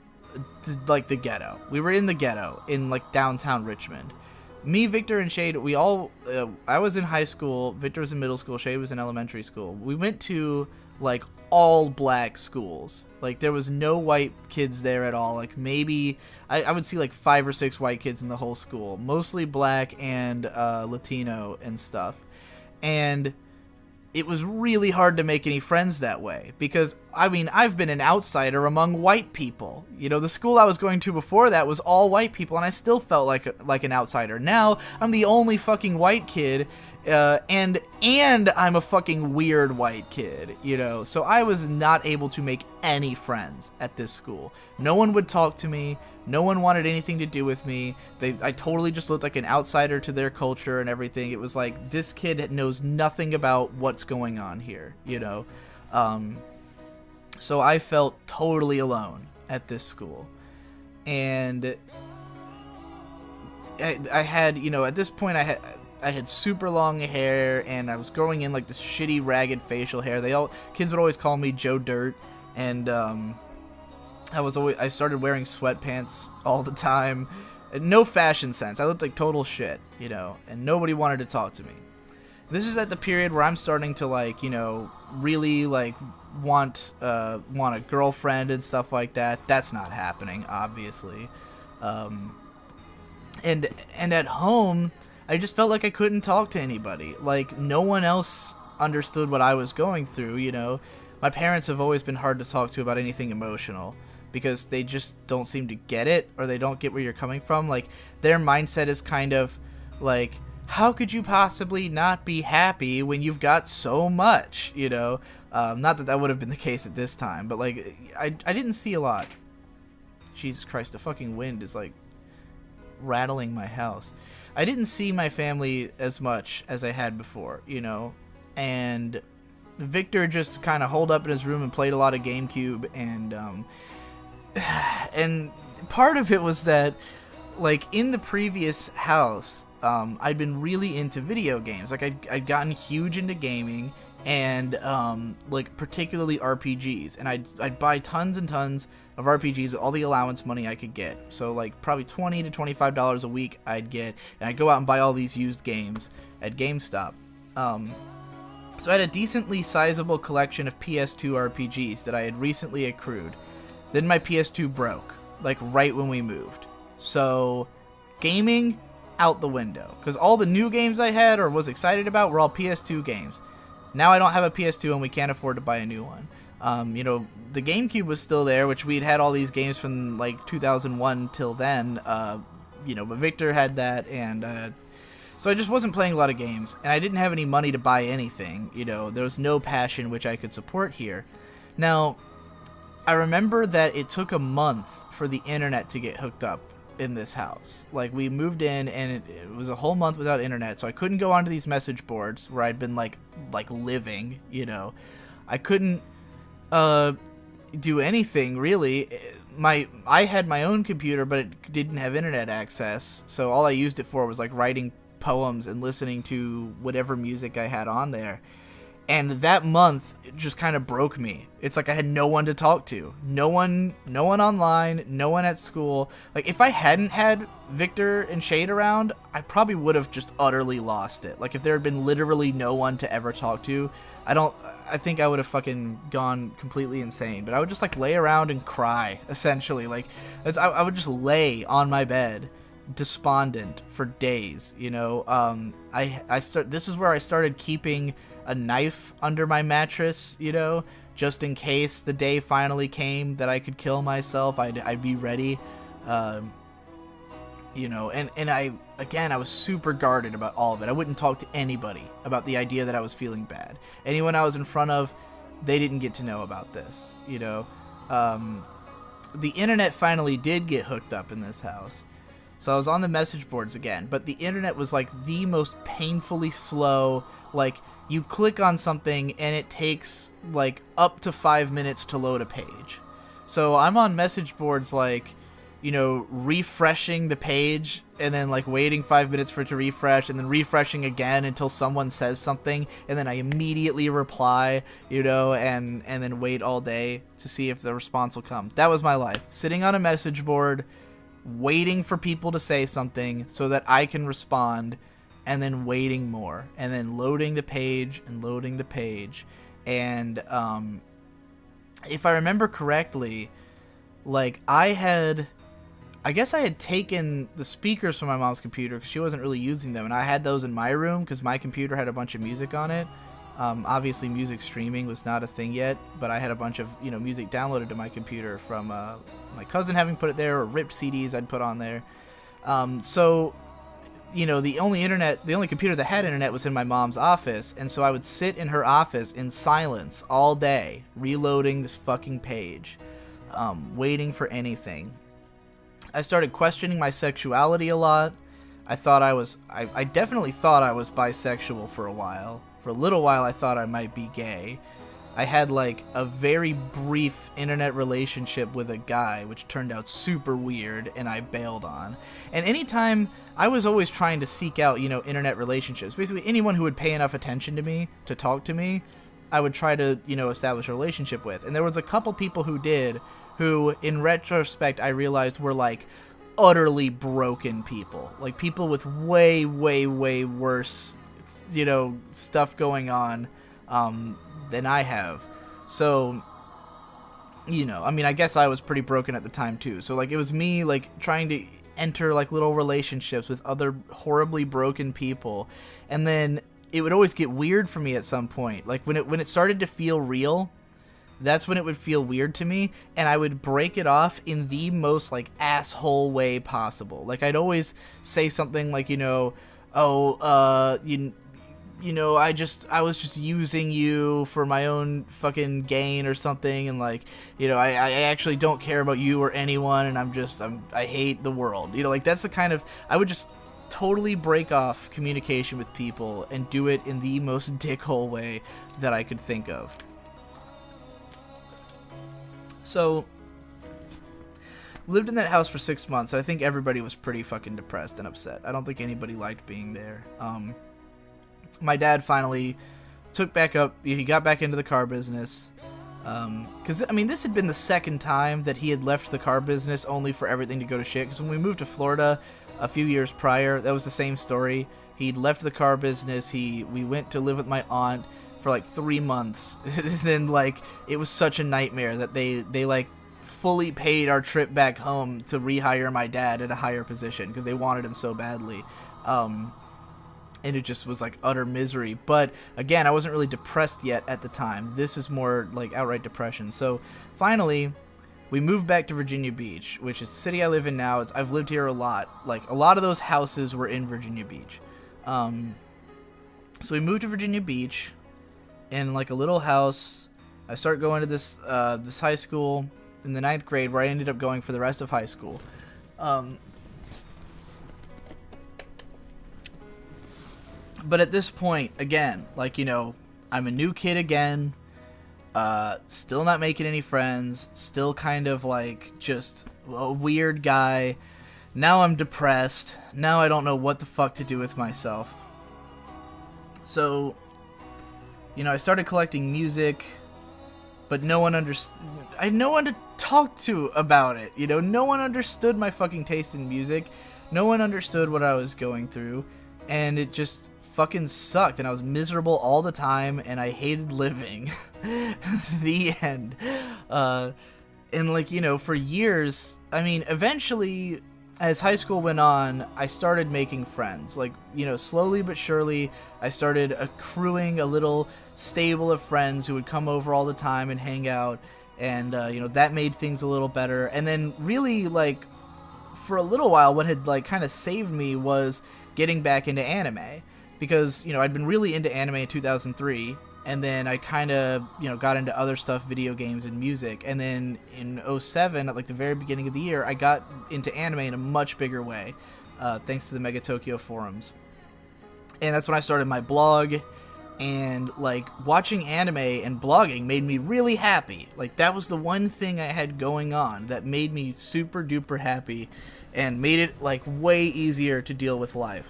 the ghetto. We were in the ghetto in, like, downtown Richmond. Me, Victor, and Shade, we all, I was in high school, Victor was in middle school, Shade was in elementary school. We went to, like, all black schools. Like, there was no white kids there at all. Like, maybe, I would see, like, 5 or 6 white kids in the whole school. Mostly black and Latino and stuff. And it was really hard to make any friends that way. Because, I mean, I've been an outsider among white people. You know, the school I was going to before that was all white people, and I still felt like an outsider. Now, I'm the only fucking white kid, and I'm a fucking weird white kid, you know. So I was not able to make any friends at this school. No one would talk to me. No one wanted anything to do with me. I totally just looked like an outsider to their culture and everything. It was like, this kid knows nothing about what's going on here, you know? So I felt totally alone at this school. And I had, you know, at this point I had super long hair, and I was growing in like this shitty ragged facial hair. Kids would always call me Joe Dirt, and I started wearing sweatpants all the time. No fashion sense. I looked like total shit, you know, and nobody wanted to talk to me. This is at the period where I'm starting to, like, you know, really like want a girlfriend and stuff like that. That's not happening, obviously. And at home, I just felt like I couldn't talk to anybody. Like, no one else understood what I was going through, you know. My parents have always been hard to talk to about anything emotional, because they just don't seem to get it, or they don't get where you're coming from. Like, their mindset is kind of like, how could you possibly not be happy when you've got so much, you know? Not that would have been the case at this time, but, like, I didn't see a lot. Jesus Christ, the fucking wind is, like, rattling my house. I didn't see my family as much as I had before, you know? And Victor just kind of holed up in his room and played a lot of GameCube, and part of it was that, like, in the previous house, I'd been really into video games. Like, I'd gotten huge into gaming, and like, particularly RPGs, and I'd buy tons and tons of RPGs with all the allowance money I could get. So, like, probably $20 to $25 a week I'd get, and I'd go out and buy all these used games at GameStop. So I had a decently sizable collection of PS2 RPGs that I had recently accrued. Then my PS2 broke, like, right when we moved. So, gaming, out the window. Because all the new games I had or was excited about were all PS2 games. Now I don't have a PS2 and we can't afford to buy a new one. You know, the GameCube was still there, which we'd had all these games from, like, 2001 till then. You know, but Victor had that, and so I just wasn't playing a lot of games, and I didn't have any money to buy anything. You know, there was no passion which I could support here. Now, I remember that it took a month for the internet to get hooked up in this house. Like, we moved in, and it was a whole month without internet, so I couldn't go onto these message boards where I'd been, like living, you know. I couldn't do anything, really. I had my own computer, but it didn't have internet access, so all I used it for was, like, writing poems and listening to whatever music I had on there. And that month just kind of broke me. It's like I had no one to talk to. No one online, no one at school. Like, if I hadn't had Victor and Shade around, I probably would have just utterly lost it. Like, if there had been literally no one to ever talk to, I think I would have fucking gone completely insane. But I would just, like, lay around and cry, essentially. Like, I would just lay on my bed, despondent, for days, you know. This is where I started keeping a knife under my mattress, you know, just in case the day finally came that I could kill myself. I'd be ready, you know. And I was super guarded about all of it. I wouldn't talk to anybody about the idea that I was feeling bad. Anyone I was in front of, they didn't get to know about this, you know. The internet finally did get hooked up in this house. So I was on the message boards again, but the internet was, like, the most painfully slow. Like, you click on something and it takes, like, up to 5 minutes to load a page. So I'm on message boards, like, you know, refreshing the page and then, like, waiting 5 minutes for it to refresh and then refreshing again until someone says something, and then I immediately reply, you know, and then wait all day to see if the response will come. That was my life. Sitting on a message board, waiting for people to say something so that I can respond, and then waiting more, and then loading the page and loading the page. And if I remember correctly, like, I guess I had taken the speakers from my mom's computer because she wasn't really using them, and I had those in my room because my computer had a bunch of music on it. Obviously music streaming was not a thing yet, but I had a bunch of, you know, music downloaded to my computer from my cousin having put it there, or ripped CDs I'd put on there. So, you know, the only computer that had internet was in my mom's office, and so I would sit in her office in silence all day, reloading this fucking page, waiting for anything. I started questioning my sexuality a lot. I definitely thought I was bisexual for a while. For a little while, I thought I might be gay. I had like a very brief internet relationship with a guy, which turned out super weird, and I bailed on. And anytime, I was always trying to seek out, you know, internet relationships. Basically, anyone who would pay enough attention to me to talk to me, I would try to, you know, establish a relationship with. And there was a couple people who did, who, in retrospect, I realized were like utterly broken people. Like people with way, way, way worse, you know, stuff going on, than I have. So, you know, I mean, I guess I was pretty broken at the time too. So like it was me like trying to enter like little relationships with other horribly broken people, and then it would always get weird for me at some point. Like when it started to feel real, that's when it would feel weird to me, and I would break it off in the most like asshole way possible. Like I'd always say something like, you know, oh, you know, I was just using you for my own fucking gain or something, and like, you know, I actually don't care about you or anyone, and I hate the world. You know, like that's the kind of, I would just totally break off communication with people and do it in the most dickhole way that I could think of. So, lived in that house for 6 months. I think everybody was pretty fucking depressed and upset. I don't think anybody liked being there. My dad finally took back up, he got back into the car business, because, I mean, this had been the second time that he had left the car business only for everything to go to shit, because when we moved to Florida a few years prior, that was the same story. He'd left the car business, we went to live with my aunt for like 3 months, then, like, it was such a nightmare that they like, fully paid our trip back home to rehire my dad at a higher position, because they wanted him so badly. And it just was like utter misery. But again, I wasn't really depressed yet at the time. This is more like outright depression. So finally, we moved back to Virginia Beach, which is the city I live in now. I've lived here a lot. Like a lot of those houses were in Virginia Beach. So we moved to Virginia Beach in like a little house. I started going to this high school in the 9th grade, where I ended up going for the rest of high school. But at this point, again, like, you know, I'm a new kid again, still not making any friends, still kind of like just a weird guy. Now I'm depressed. Now I don't know what the fuck to do with myself. So, you know, I started collecting music, but no one understood. I had no one to talk to about it, you know? No one understood my fucking taste in music. No one understood what I was going through, and it just fucking sucked, and I was miserable all the time, and I hated living. The end. And like, you know, for years, I mean, eventually, as high school went on, I started making friends. Like, you know, slowly but surely, I started accruing a little stable of friends who would come over all the time and hang out, and, you know, that made things a little better. And then really, like, for a little while, what had, like, kind of saved me was getting back into anime. Because, you know, I'd been really into anime in 2003, and then I kind of, you know, got into other stuff, video games and music, and then in 2007, at like the very beginning of the year, I got into anime in a much bigger way, thanks to the Mega Tokyo forums. And that's when I started my blog, and like watching anime and blogging made me really happy. Like that was the one thing I had going on that made me super duper happy and made it like way easier to deal with life.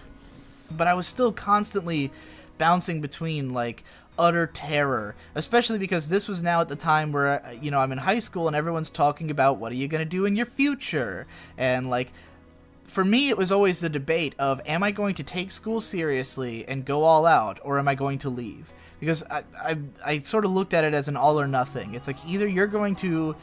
But I was still constantly bouncing between like utter terror, especially because this was now at the time where, you know, I'm in high school and everyone's talking about what are you going to do in your future, and like for me it was always the debate of, am I going to take school seriously and go all out, or am I going to leave? Because I sort of looked at it as an all or nothing. It's like either you're going to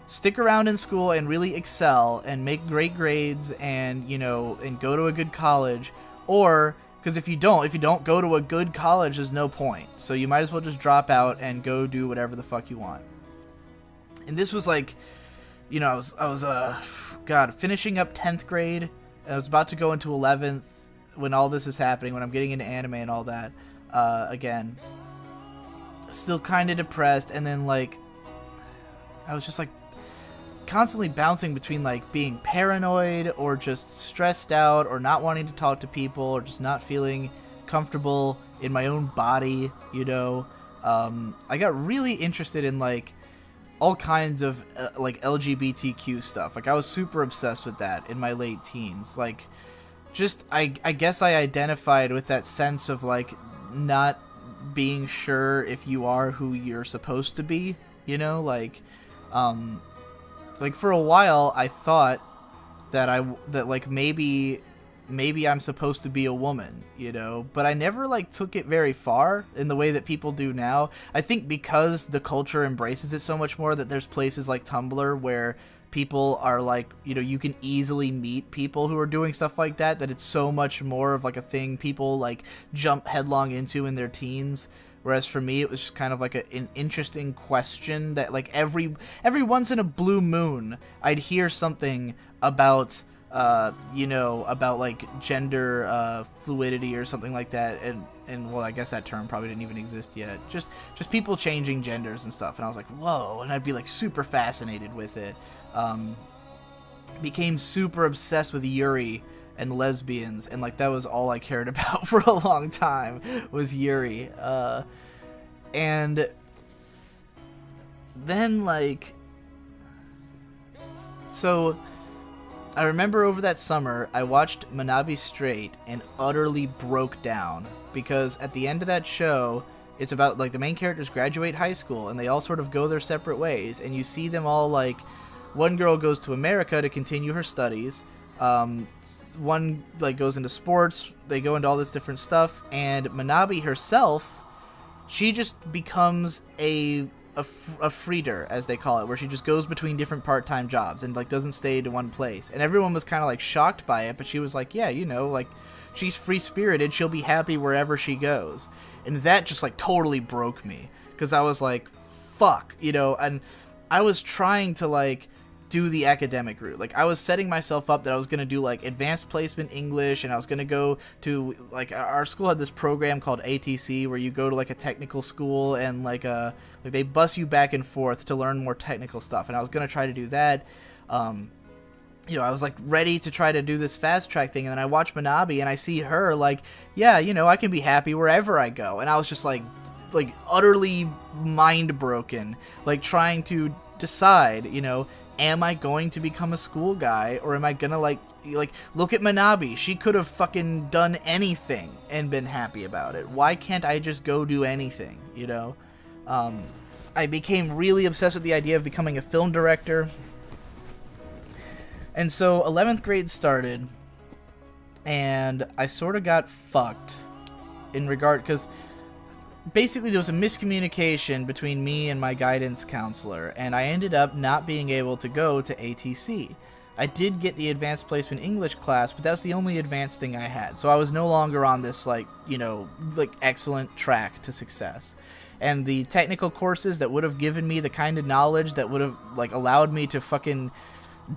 stick around in school and really excel and make great grades and, you know, and go to a good college, or because if you don't go to a good college, there's no point. So you might as well just drop out and go do whatever the fuck you want. And this was like, you know, I was finishing up 10th grade, and I was about to go into 11th, when all this is happening, when I'm getting into anime and all that, again, still kind of depressed, and then like I was just like constantly bouncing between like being paranoid or just stressed out or not wanting to talk to people or just not feeling comfortable in my own body, you know. I got really interested in like all kinds of like LGBTQ stuff. Like I was super obsessed with that in my late teens. Like just I guess I identified with that sense of like not being sure if you are who you're supposed to be, you know, like for a while I thought that like maybe I'm supposed to be a woman, you know, but I never like took it very far in the way that people do now. I think because the culture embraces it so much more, that there's places like Tumblr where people are like, you know, you can easily meet people who are doing stuff like that, that it's so much more of like a thing people like jump headlong into in their teens. Whereas for me, it was just kind of like an interesting question that like every once in a blue moon, I'd hear something about, you know, about like gender fluidity or something like that. And well, I guess that term probably didn't even exist yet. Just people changing genders and stuff. And I was like, whoa. And I'd be like super fascinated with it. Became super obsessed with Yuri and lesbians, and like that was all I cared about for a long time, was Yuri. And then like, so I remember over that summer I watched Manabi Straight and utterly broke down, because at the end of that show, it's about like the main characters graduate high school and they all sort of go their separate ways, and you see them all like, one girl goes to America to continue her studies, one like goes into sports, they go into all this different stuff, and Manabi herself, she just becomes a freeder, as they call it, where she just goes between different part-time jobs and like doesn't stay to one place. And everyone was kind of like shocked by it, but she was like, yeah, you know, like she's free-spirited, she'll be happy wherever she goes. And that just like totally broke me, because I was like, fuck, you know. And I was trying to like do the academic route. Like I was setting myself up that I was going to do like advanced placement English, and I was going to go to like, our school had this program called ATC where you go to like a technical school and like they bus you back and forth to learn more technical stuff, and I was going to try to do that. You know, I was like ready to try to do this fast track thing, and then I watch Manabi and I see her like, yeah, you know, I can be happy wherever I go. And I was just like utterly mind broken, like trying to decide, you know, am I going to become a school guy, or am I gonna like look at Manabi, she could have fucking done anything and been happy about it. Why can't I just go do anything, you know? I became really obsessed with the idea of becoming a film director. And so 11th grade started, and I sort of got fucked in regard, because basically there was a miscommunication between me and my guidance counselor, and I ended up not being able to go to ATC. I did get the advanced placement English class, but that's the only advanced thing I had. So I was no longer on this like, you know, like excellent track to success. And the technical courses that would have given me the kind of knowledge that would have like allowed me to fucking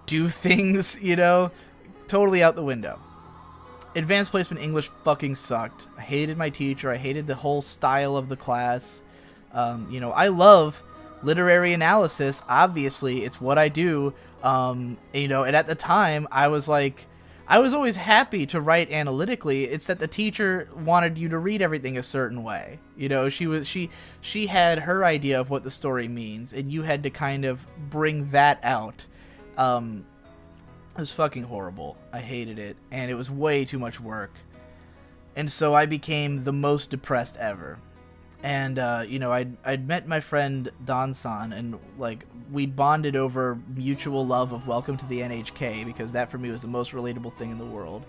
do things, you know, totally out the window. Advanced placement English fucking sucked. I hated my teacher. I hated the whole style of the class. You know, I love literary analysis. Obviously, it's what I do. You know, and at the time, I was always happy to write analytically. It's that the teacher wanted you to read everything a certain way. You know, she had her idea of what the story means, and you had to kind of bring that out. It was fucking horrible. I hated it, and it was way too much work. And so I became the most depressed ever. And, you know, I'd met my friend Don-san, and, like, we'd bonded over mutual love of Welcome to the NHK, because that for me was the most relatable thing in the world.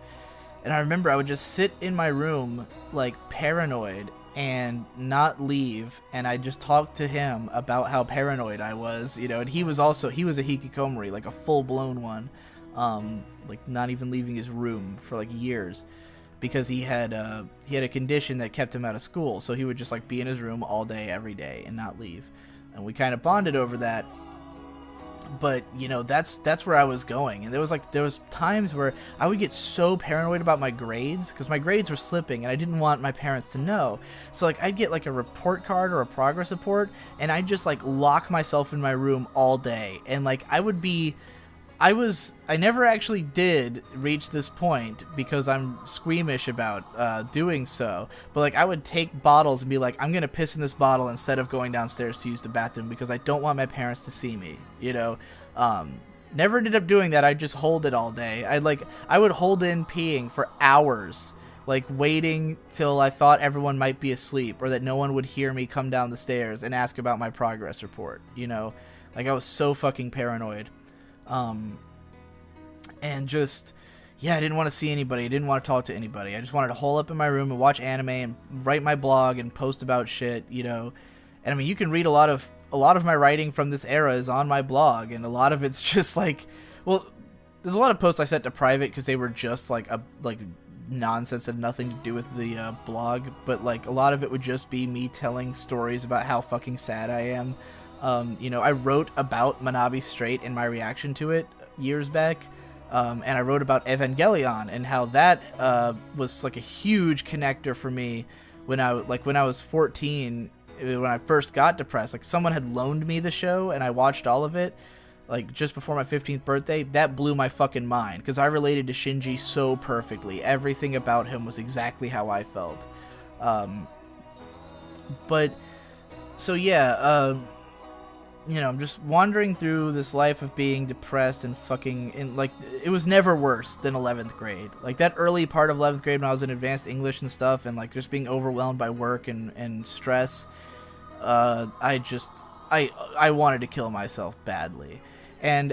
And I remember I would just sit in my room, like, paranoid, and not leave, and I'd just talk to him about how paranoid I was, you know. And he was a hikikomori, like a full-blown one. Like not even leaving his room for like years, because he had a condition that kept him out of school, so he would just like be in his room all day every day and not leave. And we kind of bonded over that. But you know, that's where I was going. And there was times where I would get so paranoid about my grades, because my grades were slipping and I didn't want my parents to know. So like I'd get like a report card or a progress report, and I'd just like lock myself in my room all day. And like I never actually did reach this point because I'm squeamish about doing so. But like I would take bottles and be like, I'm gonna piss in this bottle instead of going downstairs to use the bathroom because I don't want my parents to see me. You know, never ended up doing that. I just hold it all day. I would hold in peeing for hours, like waiting till I thought everyone might be asleep or that no one would hear me come down the stairs and ask about my progress report. You know, like I was so fucking paranoid. And just, yeah, I didn't want to see anybody. I didn't want to talk to anybody. I just wanted to hole up in my room and watch anime and write my blog and post about shit, you know. And I mean, you can read a lot of my writing from this era is on my blog, and a lot of it's just like, well, there's a lot of posts I set to private because they were just like nonsense and nothing to do with the blog, but like a lot of it would just be me telling stories about how fucking sad I am. You know, I wrote about Manabi Strait and my reaction to it years back, and I wrote about Evangelion and how that was like a huge connector for me when I was 14, when I first got depressed. Like someone had loaned me the show and I watched all of it like just before my 15th birthday. That blew my fucking mind because I related to Shinji so perfectly. Everything about him was exactly how I felt. But so yeah, you know, I'm just wandering through this life of being depressed and like, it was never worse than 11th grade. Like, that early part of 11th grade when I was in advanced English and stuff, and, like, just being overwhelmed by work and stress, I wanted to kill myself badly. And,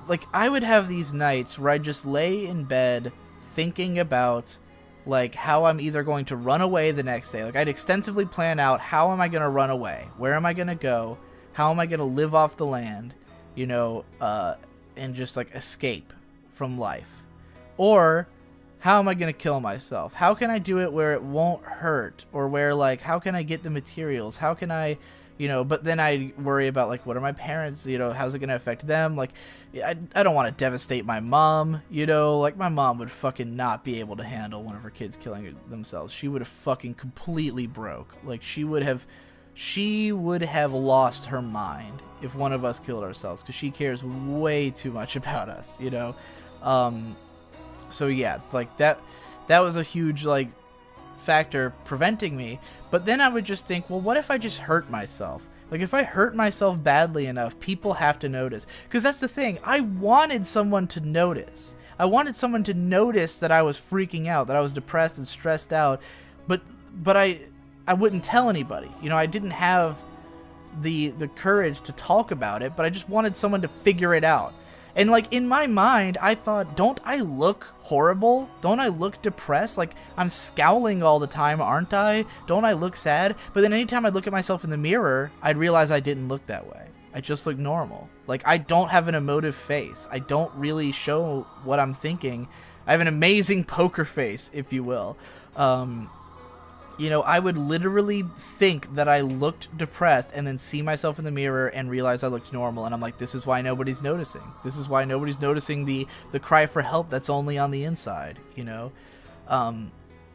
like, I would have these nights where I'd just lay in bed thinking about, like, how I'm either going to run away the next day. Like, I'd extensively plan out, how am I going to run away? Where am I going to go? How am I going to live off the land? You know, and just, like, escape from life. Or, how am I going to kill myself? How can I do it where it won't hurt? Or where, like, how can I get the materials? How can I, you know, but then I worry about, like, what are my parents, you know, how's it going to affect them? Like, I don't want to devastate my mom, you know, like, my mom would fucking not be able to handle one of her kids killing themselves. She would have fucking completely broke. Like, she would have lost her mind if one of us killed ourselves, because she cares way too much about us, you know. So yeah, like, that was a huge, like, factor preventing me. But then I would just think, well, what if I just hurt myself? Like, if I hurt myself badly enough, people have to notice. Because that's the thing. I wanted someone to notice. I wanted someone to notice that I was freaking out, that I was depressed and stressed out. But I wouldn't tell anybody. You know, I didn't have the courage to talk about it, but I just wanted someone to figure it out. And, like, in my mind, I thought, don't I look horrible? Don't I look depressed? Like, I'm scowling all the time, aren't I? Don't I look sad? But then anytime I'd look at myself in the mirror, I'd realize I didn't look that way. I just look normal. Like, I don't have an emotive face. I don't really show what I'm thinking. I have an amazing poker face, if you will. You know, I would literally think that I looked depressed and then see myself in the mirror and realize I looked normal. And I'm like, this is why nobody's noticing. This is why nobody's noticing the cry for help that's only on the inside, you know?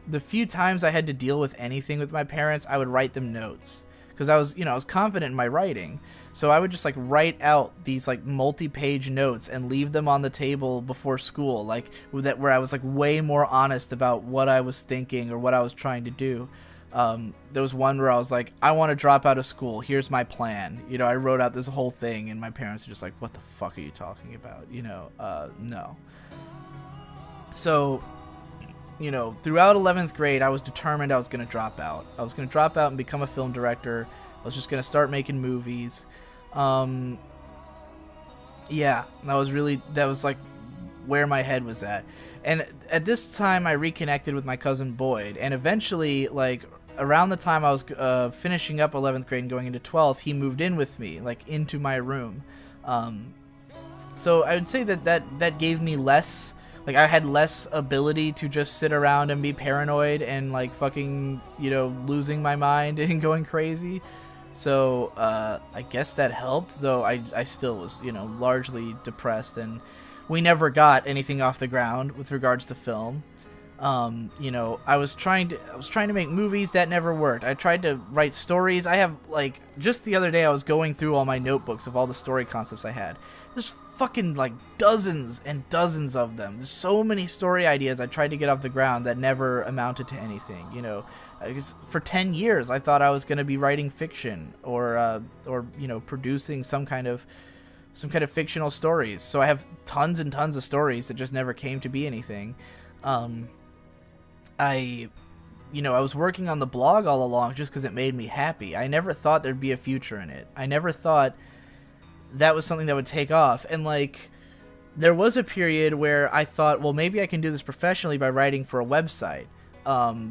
The few times I had to deal with anything with my parents, I would write them notes. Because I was confident in my writing. So I would just, like, write out these, like, multi-page notes and leave them on the table before school, like, where I was, like, way more honest about what I was thinking or what I was trying to do. There was one where I was like, I want to drop out of school. Here's my plan. You know, I wrote out this whole thing, and my parents were just like, what the fuck are you talking about? You know, no. So, you know, throughout 11th grade, I was determined I was going to drop out. I was going to drop out and become a film director. I was just going to start making movies. Yeah, that was like where my head was at. And at this time, I reconnected with my cousin Boyd, and eventually, like, around the time I was finishing up 11th grade and going into 12th, he moved in with me, like, into my room. So I would say that gave me less, like, I had less ability to just sit around and be paranoid and, like, fucking, you know, losing my mind and going crazy. So I guess that helped, though I still was, you know, largely depressed, and we never got anything off the ground with regards to film. You know, I was trying to make movies. That never worked. I tried to write stories. I have, like, just the other day I was going through all my notebooks of all the story concepts I had. There's fucking like dozens and dozens of them. There's so many story ideas I tried to get off the ground that never amounted to anything. You know, because for 10 years I thought I was going to be writing fiction or you know, producing some kind of fictional stories. So I have tons and tons of stories that just never came to be anything. I was working on the blog all along just because it made me happy. I never thought there'd be a future in it. I never thought that was something that would take off. And, like, there was a period where I thought, well, maybe I can do this professionally by writing for a website.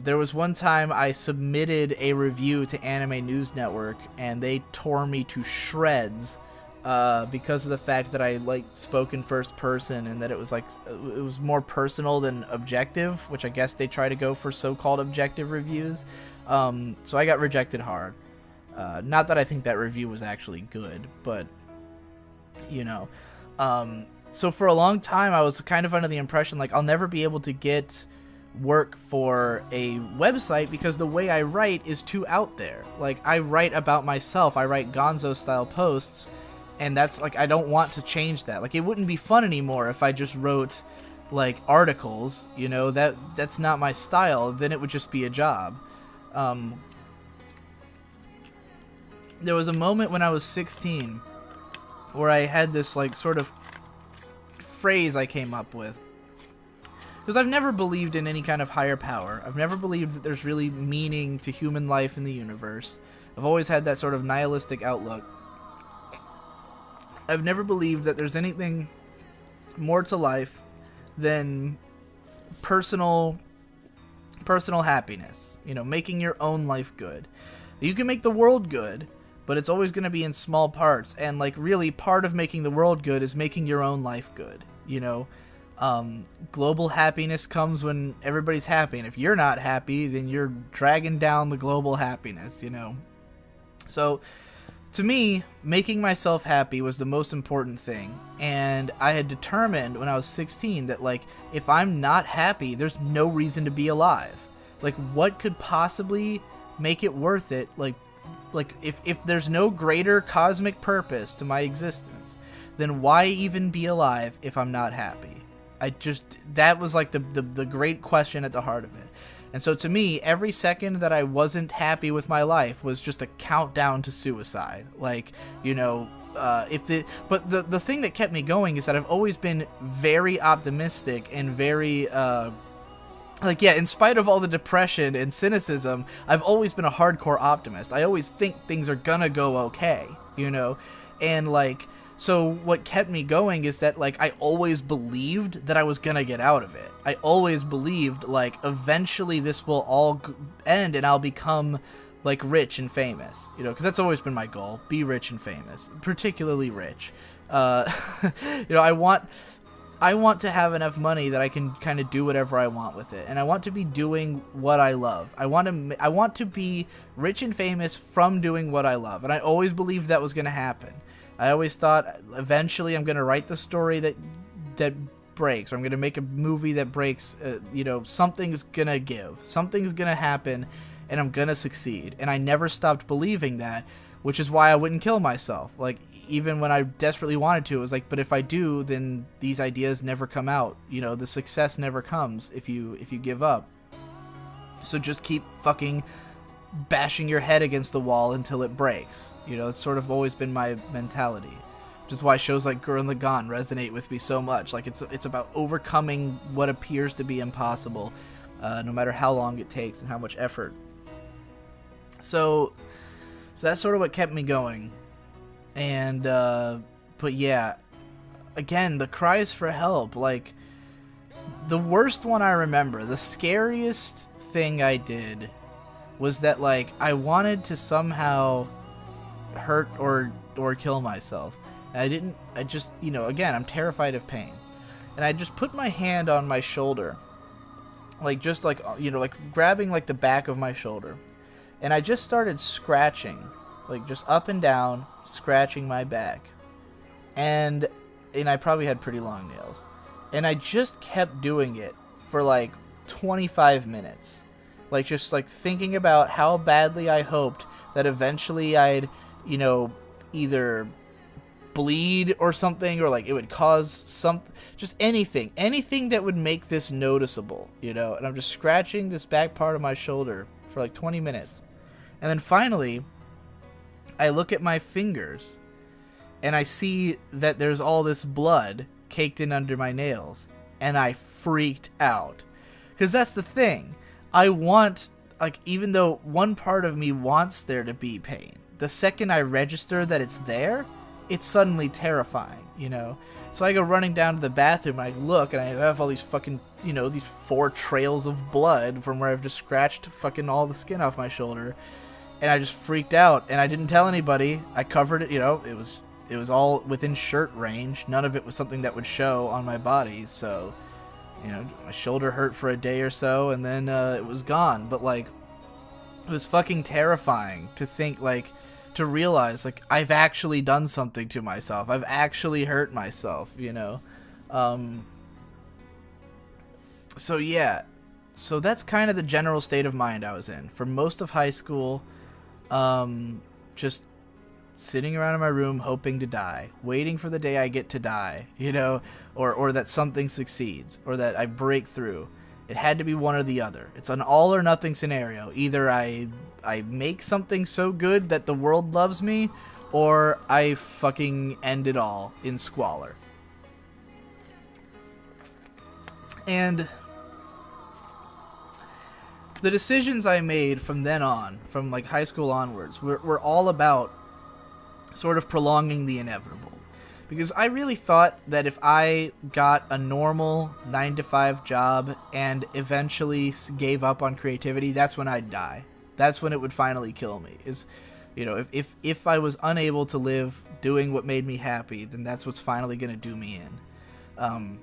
There was one time I submitted a review to Anime News Network, and they tore me to shreds because of the fact that I spoke in first person, and that it was more personal than objective, which I guess they try to go for so-called objective reviews. So I got rejected hard. Not that I think that review was actually good, but you know. So for a long time I was kind of under the impression like I'll never be able to get work for a website because the way I write is too out there. Like, I write about myself. I write gonzo style posts, and that's like, I don't want to change that. Like, it wouldn't be fun anymore if I just wrote like articles, you know. That's not my style. Then it would just be a job. There was a moment when I was 16 where I had this like sort of phrase I came up with. Because I've never believed in any kind of higher power. I've never believed that there's really meaning to human life in the universe. I've always had that sort of nihilistic outlook. I've never believed that there's anything more to life than personal happiness. You know, making your own life good. You can make the world good, but it's always going to be in small parts. And like, really, part of making the world good is making your own life good. You know, global happiness comes when everybody's happy, and if you're not happy, then you're dragging down the global happiness, you know. So to me, making myself happy was the most important thing, and I had determined when I was 16 that, like, if I'm not happy, there's no reason to be alive. Like, what could possibly make it worth it? Like if there's no greater cosmic purpose to my existence, then why even be alive if I'm not happy? That was like the great question at the heart of it. And so to me, every second that I wasn't happy with my life was just a countdown to suicide. Like, you know, but the thing that kept me going is that I've always been very optimistic and very, like, yeah, in spite of all the depression and cynicism, I've always been a hardcore optimist. I always think things are gonna go okay, you know? And, like, so what kept me going is that, like, I always believed that I was gonna get out of it. I always believed, like, eventually this will all end and I'll become, like, rich and famous, you know? Because that's always been my goal, be rich and famous, particularly rich. You know, I want to have enough money that I can kind of do whatever I want with it, and I want to be doing what I love. I want to be rich and famous from doing what I love, and I always believed that was going to happen. I always thought eventually I'm going to write the story that breaks, or I'm going to make a movie that breaks. You know, something's going to give, something's going to happen, and I'm going to succeed. And I never stopped believing that, which is why I wouldn't kill myself. Like, even when I desperately wanted to, it was like, but if I do, then these ideas never come out. You know, the success never comes if you give up. So just keep fucking bashing your head against the wall until it breaks. You know, it's sort of always been my mentality. Which is why shows like Gurren Lagann resonate with me so much. Like, it's about overcoming what appears to be impossible, no matter how long it takes and how much effort. So that's sort of what kept me going. And, but yeah, again, the cries for help, like, the worst one I remember, the scariest thing I did was that, like, I wanted to somehow hurt or kill myself. And I just, you know, again, I'm terrified of pain. And I just put my hand on my shoulder, like, just like, you know, like grabbing like the back of my shoulder. And I just started scratching like just up and down, scratching my back. And I probably had pretty long nails. And I just kept doing it for like 25 minutes. Like just like thinking about how badly I hoped that eventually I'd, you know, either bleed or something, or like it would cause just anything that would make this noticeable, you know. And I'm just scratching this back part of my shoulder for like 20 minutes. And then finally I look at my fingers and I see that there's all this blood caked in under my nails, and I freaked out. Because that's the thing, I want, like, even though one part of me wants there to be pain, the second I register that it's there, it's suddenly terrifying, you know? So I go running down to the bathroom, and I look, and I have all these fucking, you know, these 4 trails of blood from where I've just scratched fucking all the skin off my shoulder. And I just freaked out, and I didn't tell anybody. I covered it, you know, it was all within shirt range. None of it was something that would show on my body, so, you know, my shoulder hurt for a day or so, and then it was gone. But, like, it was fucking terrifying to think, like, to realize, like, I've actually done something to myself. I've actually hurt myself, you know? So, yeah. So that's kind of the general state of mind I was in. For most of high school, just sitting around in my room hoping to die. Waiting for the day I get to die, you know? Or that something succeeds. Or that I break through. It had to be one or the other. It's an all or nothing scenario. Either I make something so good that the world loves me, or I fucking end it all in squalor. And the decisions I made from then on, from like high school onwards, were all about sort of prolonging the inevitable. Because I really thought that if I got a normal 9-to-5 job and eventually gave up on creativity, that's when I'd die. That's when it would finally kill me. Is, you know, if I was unable to live doing what made me happy, then that's what's finally going to do me in.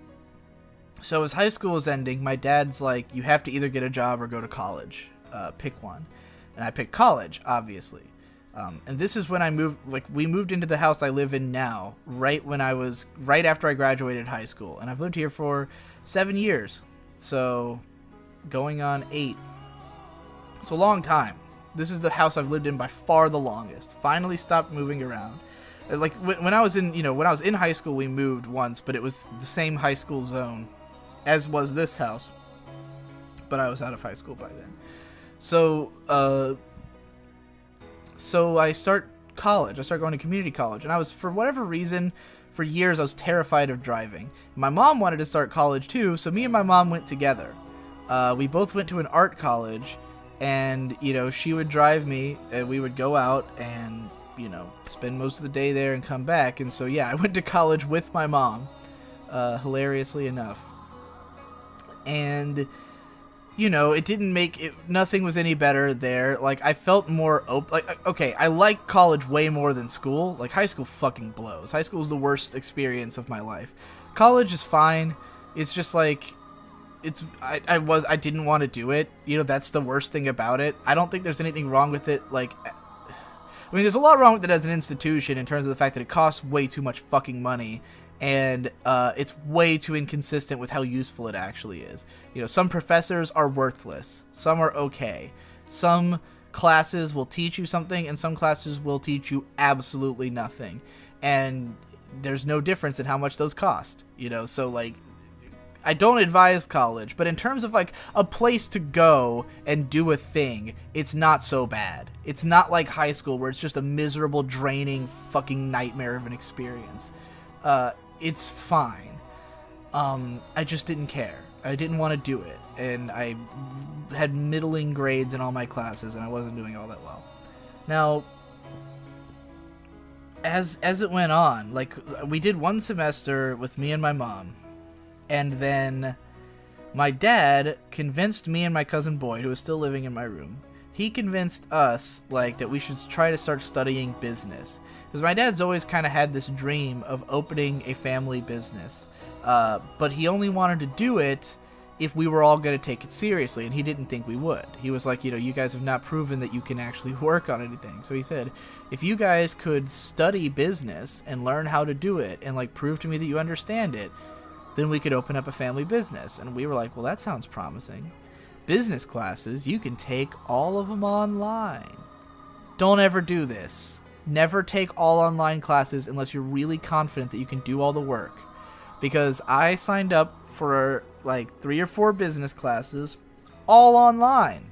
So as high school was ending, my dad's like, you have to either get a job or go to college. Pick one. And I picked college, obviously. And this is when I moved, like, we moved into the house I live in now, right after I graduated high school. And I've lived here for 7 years. So, going on 8. It's a long time. This is the house I've lived in by far the longest. Finally stopped moving around. Like, when I was in high school, we moved once, but it was the same high school zone as was this house. But I was out of high school by then. So I start college. I start going to community college. And I was, for whatever reason, for years, I was terrified of driving. My mom wanted to start college too, so me and my mom went together. We both went to an art college, and, you know, she would drive me, and we would go out and, you know, spend most of the day there and come back. And so, yeah, I went to college with my mom, hilariously enough. And, you know, it didn't make it, nothing was any better there. Like, I felt more open. Like, okay, I like college way more than school. Like, high school fucking blows. High school is the worst experience of my life. College is fine. It's just like, I didn't want to do it. You know, that's the worst thing about it. I don't think there's anything wrong with it. Like, I mean, there's a lot wrong with it as an institution in terms of the fact that it costs way too much fucking money. And it's way too inconsistent with how useful it actually is. You know, some professors are worthless. Some are okay. Some classes will teach you something, and some classes will teach you absolutely nothing. And there's no difference in how much those cost. You know, so, like, I don't advise college, but in terms of, like, a place to go and do a thing, it's not so bad. It's not like high school where it's just a miserable, draining fucking nightmare of an experience. It's fine. I just didn't care. I didn't want to do it. And I had middling grades in all my classes, and I wasn't doing all that well. Now, as it went on, like, we did one semester with me and my mom. And then my dad convinced me and my cousin Boyd, who was still living in my room, he convinced us, like, that we should try to start studying business. Because my dad's always kind of had this dream of opening a family business. But he only wanted to do it if we were all going to take it seriously, and he didn't think we would. He was like, you guys have not proven that you can actually work on anything. So he said, if you guys could study business and learn how to do it and like prove to me that you understand it, then we could open up a family business. And we were like, well, that sounds promising. Business classes, you can take all of them online. Don't ever do this. Never take all online classes unless you're really confident that you can do all the work. Because I signed up for like 3 or 4 business classes, all online.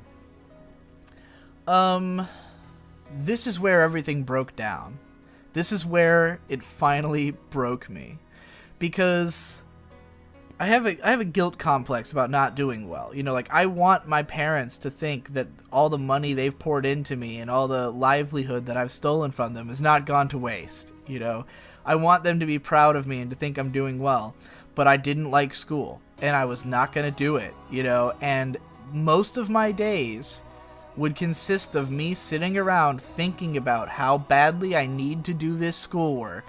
This is where everything broke down. This is where it finally broke me. Because I have a guilt complex about not doing well. Like, I want my parents to think that all the money they've poured into me and all the livelihood that I've stolen from them has not gone to waste. I want them to be proud of me and to think I'm doing well. But I didn't like school, and I was not going to do it, and most of my days would consist of me sitting around thinking about how badly I need to do this schoolwork.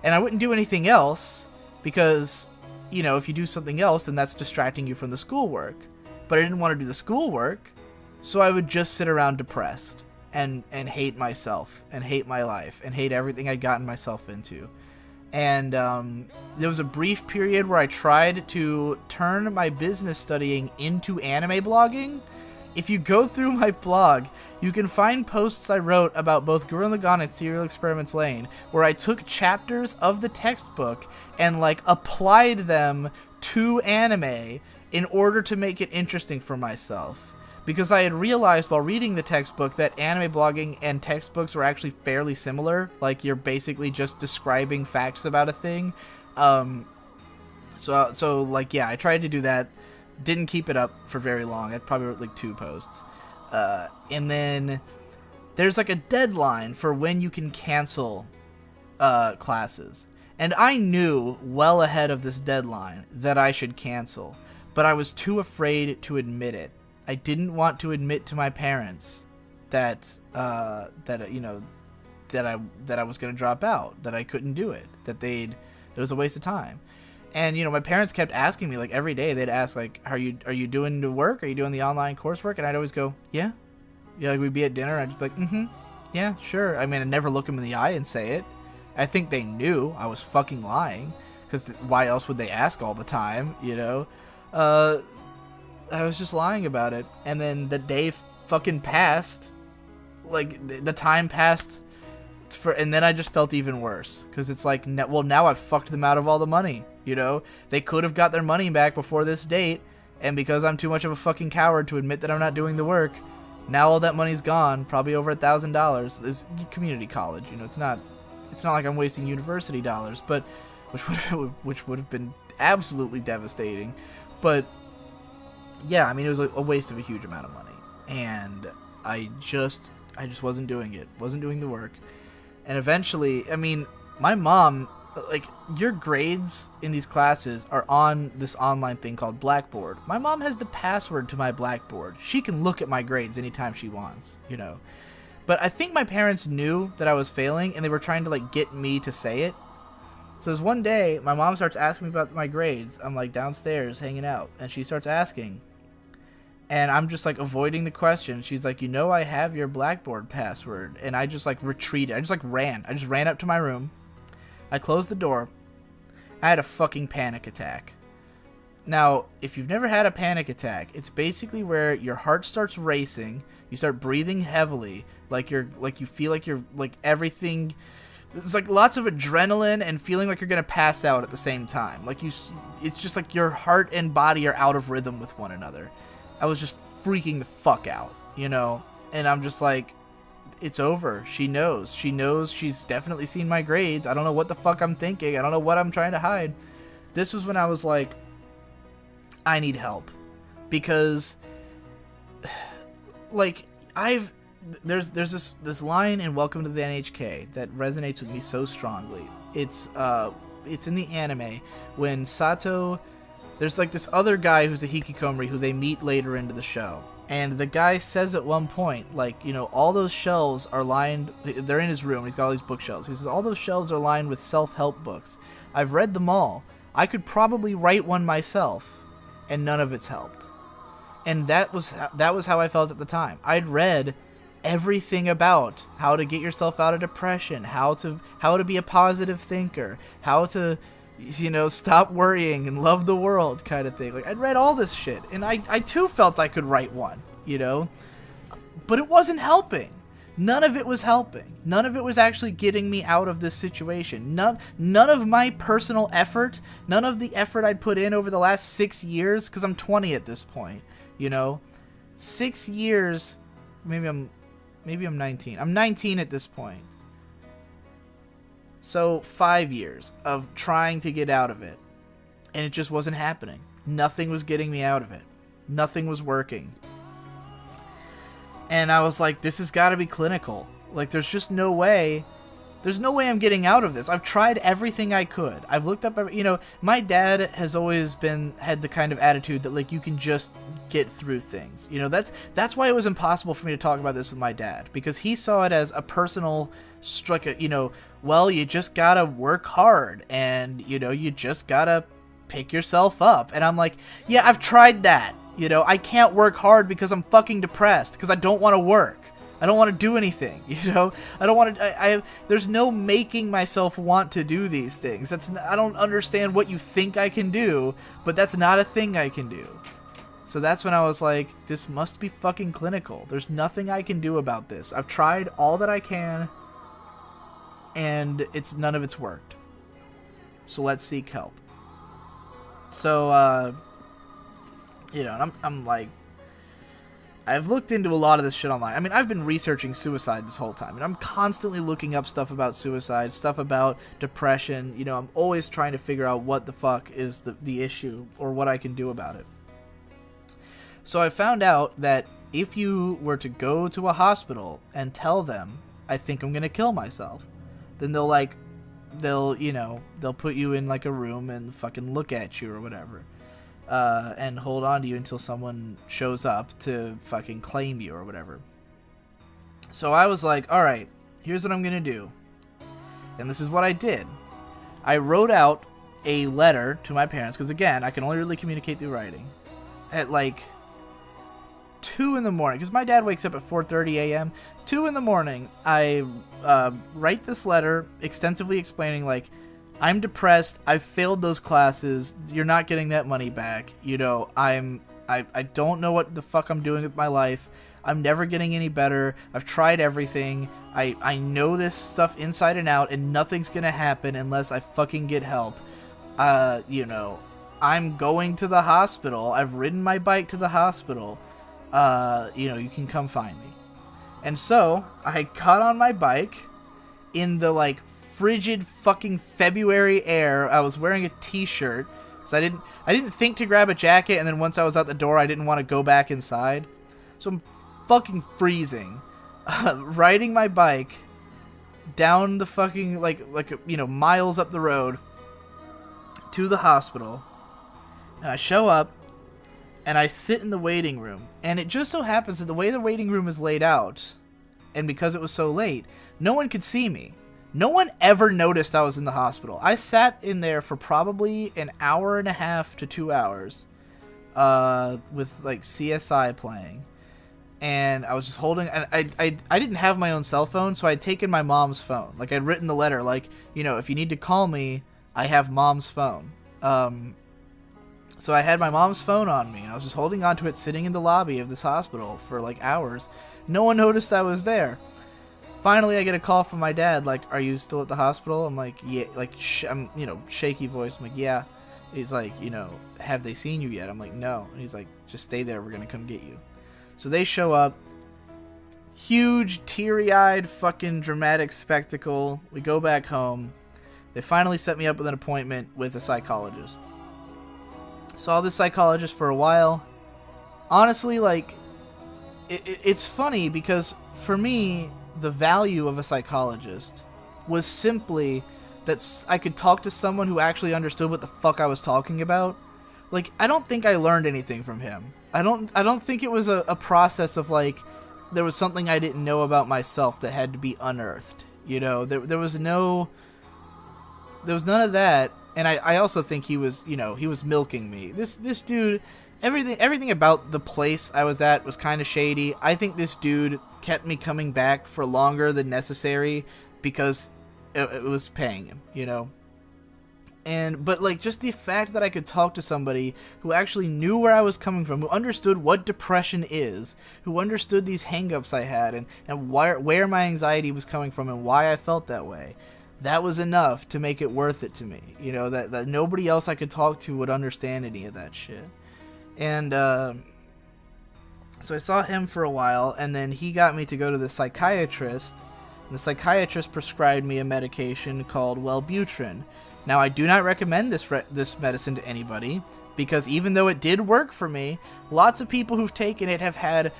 And I wouldn't do anything else because, if you do something else, then that's distracting you from the schoolwork. But I didn't want to do the schoolwork, so I would just sit around depressed and hate myself and hate my life and hate everything I'd gotten myself into. And there was a brief period where I tried to turn my business studying into anime blogging. If you go through my blog, you can find posts I wrote about both Gurren Lagann and Serial Experiments Lane, where I took chapters of the textbook and like applied them to anime in order to make it interesting for myself. Because I had realized while reading the textbook that anime blogging and textbooks were actually fairly similar. Like, you're basically just describing facts about a thing. So like, yeah, I tried to do that. Didn't keep it up for very long. I probably wrote like 2 posts. And then there's like a deadline for when you can cancel classes. And I knew well ahead of this deadline that I should cancel. But I was too afraid to admit it. I didn't want to admit to my parents that I was going to drop out, that I couldn't do it, that it was a waste of time. And my parents kept asking me, like, every day they'd ask, like, are you doing the work? Are you doing the online coursework? And I'd always go, yeah. Like, we'd be at dinner and I'd just be like, yeah, sure. I mean, I'd never look them in the eye and say it. I think they knew I was fucking lying, because why else would they ask all the time, I was just lying about it. And then the day fucking passed. Like, the time passed. And then I just felt even worse. Because it's like, well, now I've fucked them out of all the money. They could have got their money back before this date. And because I'm too much of a fucking coward to admit that I'm not doing the work, now all that money's gone. Probably over $1,000. It's community college. It's not like I'm wasting university dollars. But which would have been absolutely devastating. But yeah, I mean, it was a waste of a huge amount of money, and I just wasn't doing it, wasn't doing the work. And eventually, I mean, my mom, like, your grades in these classes are on this online thing called Blackboard. My mom has the password to my Blackboard. She can look at my grades anytime she wants, But I think my parents knew that I was failing, and they were trying to, like, get me to say it. So there's one day, my mom starts asking me about my grades. I'm, like, downstairs hanging out, and she starts asking. And I'm just, like, avoiding the question. She's like, I have your Blackboard password. And I just, like, retreated. I just, like, ran. I just ran up to my room. I closed the door. I had a fucking panic attack. Now, if you've never had a panic attack, it's basically where your heart starts racing. You start breathing heavily. Like you feel like you're, like, everything... It's like lots of adrenaline and feeling like you're going to pass out at the same time. Like, it's just like your heart and body are out of rhythm with one another. I was just freaking the fuck out, and I'm just like, it's over. She knows. She's definitely seen my grades. I don't know what the fuck I'm thinking. I don't know what I'm trying to hide. This was when I was like, I need help, because like, there's this line in Welcome to the NHK that resonates with me so strongly. It's in the anime when Sato, there's like this other guy who's a hikikomori who they meet later into the show, and the guy says at one point, like, all those shelves are lined, they're in his room, he's got all these bookshelves. He says, all those shelves are lined with self-help books. I've read them all. I could probably write one myself. and none of it's helped. And that was how I felt at the time. I'd read everything about how to get yourself out of depression, how to be a positive thinker, how to, you know, stop worrying and love the world kind of thing. Like, I'd read all this shit, and I too felt I could write one, you know? But it wasn't helping. None of it was helping. None of it was actually getting me out of this situation. None of my personal effort, none of the effort I'd put in over the last 6 years, because I'm 20 at this point, you know? 6 years, maybe I'm 19. I'm 19 at this point. So 5 years of trying to get out of it, and it just wasn't happening. Nothing was getting me out of it. Nothing was working. And I was like, this has got to be clinical. Like, there's just no way. There's no way I'm getting out of this. I've tried everything I could. I've looked up, you know, my dad has always had the kind of attitude that, like, you can just get through things. You know, that's why it was impossible for me to talk about this with my dad, because he saw it as a personal you know, well, you just got to work hard, and, you know, you just got to pick yourself up. And I'm like, yeah, I've tried that. You know, I can't work hard because I'm fucking depressed, because I don't want to work. I don't want to do anything, you know? I don't want to, there's no making myself want to do these things. I don't understand what you think I can do, but that's not a thing I can do. So that's when I was like, this must be fucking clinical. There's nothing I can do about this. I've tried all that I can, and none of it's worked. So let's seek help. So, you know, and I'm like, I've looked into a lot of this shit online. I mean, I've been researching suicide this whole time, and I'm constantly looking up stuff about suicide, stuff about depression. You know, I'm always trying to figure out what the fuck is the issue, or what I can do about it. So I found out that if you were to go to a hospital and tell them, I think I'm gonna kill myself, then they'll you know, they'll put you in like a room and fucking look at you or whatever. And hold on to you until someone shows up to fucking claim you or whatever. So I was like, alright, here's what I'm gonna do. And this is what I did. I wrote out a letter to my parents, because again, I can only really communicate through writing, at like 2 in the morning, because my dad wakes up at 4:30 a.m. 2 in the morning, I write this letter extensively explaining, like, I'm depressed, I've failed those classes, you're not getting that money back, you know, I don't know what the fuck I'm doing with my life, I'm never getting any better, I've tried everything, I know this stuff inside and out, and nothing's gonna happen unless I fucking get help. You know, I'm going to the hospital, I've ridden my bike to the hospital, you know, you can come find me. And so, I got on my bike in the, like, frigid fucking February air. I was wearing a t-shirt, so I didn't think to grab a jacket, and then once I was out the door, I didn't want to go back inside. So I'm fucking freezing, riding my bike down the fucking, like you know, miles up the road to the hospital, and I show up, and I sit in the waiting room, and it just so happens that the way the waiting room is laid out, and because it was so late, no one could see me. No one ever noticed I was in the hospital. I sat in there for probably an hour and a half to 2 hours, with like CSI playing, and I was just holding. And I didn't have my own cell phone, so I'd taken my mom's phone. Like, I'd written the letter, like, you know, if you need to call me, I have mom's phone. So I had my mom's phone on me, and I was just holding onto it, sitting in the lobby of this hospital for like hours. No one noticed I was there. Finally, I get a call from my dad, like, are you still at the hospital? I'm like, yeah, like, I'm, you know, shaky voice. I'm like, yeah. He's like, you know, have they seen you yet? I'm like, no. And he's like, just stay there. We're going to come get you. So they show up. Huge, teary-eyed, fucking dramatic spectacle. We go back home. They finally set me up with an appointment with a psychologist. Saw this psychologist for a while. Honestly, like, it's funny because for me, the value of a psychologist was simply that I could talk to someone who actually understood what the fuck I was talking about. Like, I don't think I learned anything from him. I don't think it was a process of, like, there was something I didn't know about myself that had to be unearthed. You know, there was none of that. And I also think he was, you know, he was milking me. This dude, everything about the place I was at was kind of shady. I think this dude kept me coming back for longer than necessary because it was paying him, you know. But like, just the fact that I could talk to somebody who actually knew where I was coming from, who understood what depression is, who understood these hang-ups I had, and where my anxiety was coming from and why I felt that way, that was enough to make it worth it to me. You know, that nobody else I could talk to would understand any of that shit. And so I saw him for a while, and then he got me to go to the psychiatrist, and the psychiatrist prescribed me a medication called Wellbutrin. Now, I do not recommend this medicine to anybody, because even though it did work for me, lots of people who've taken it have had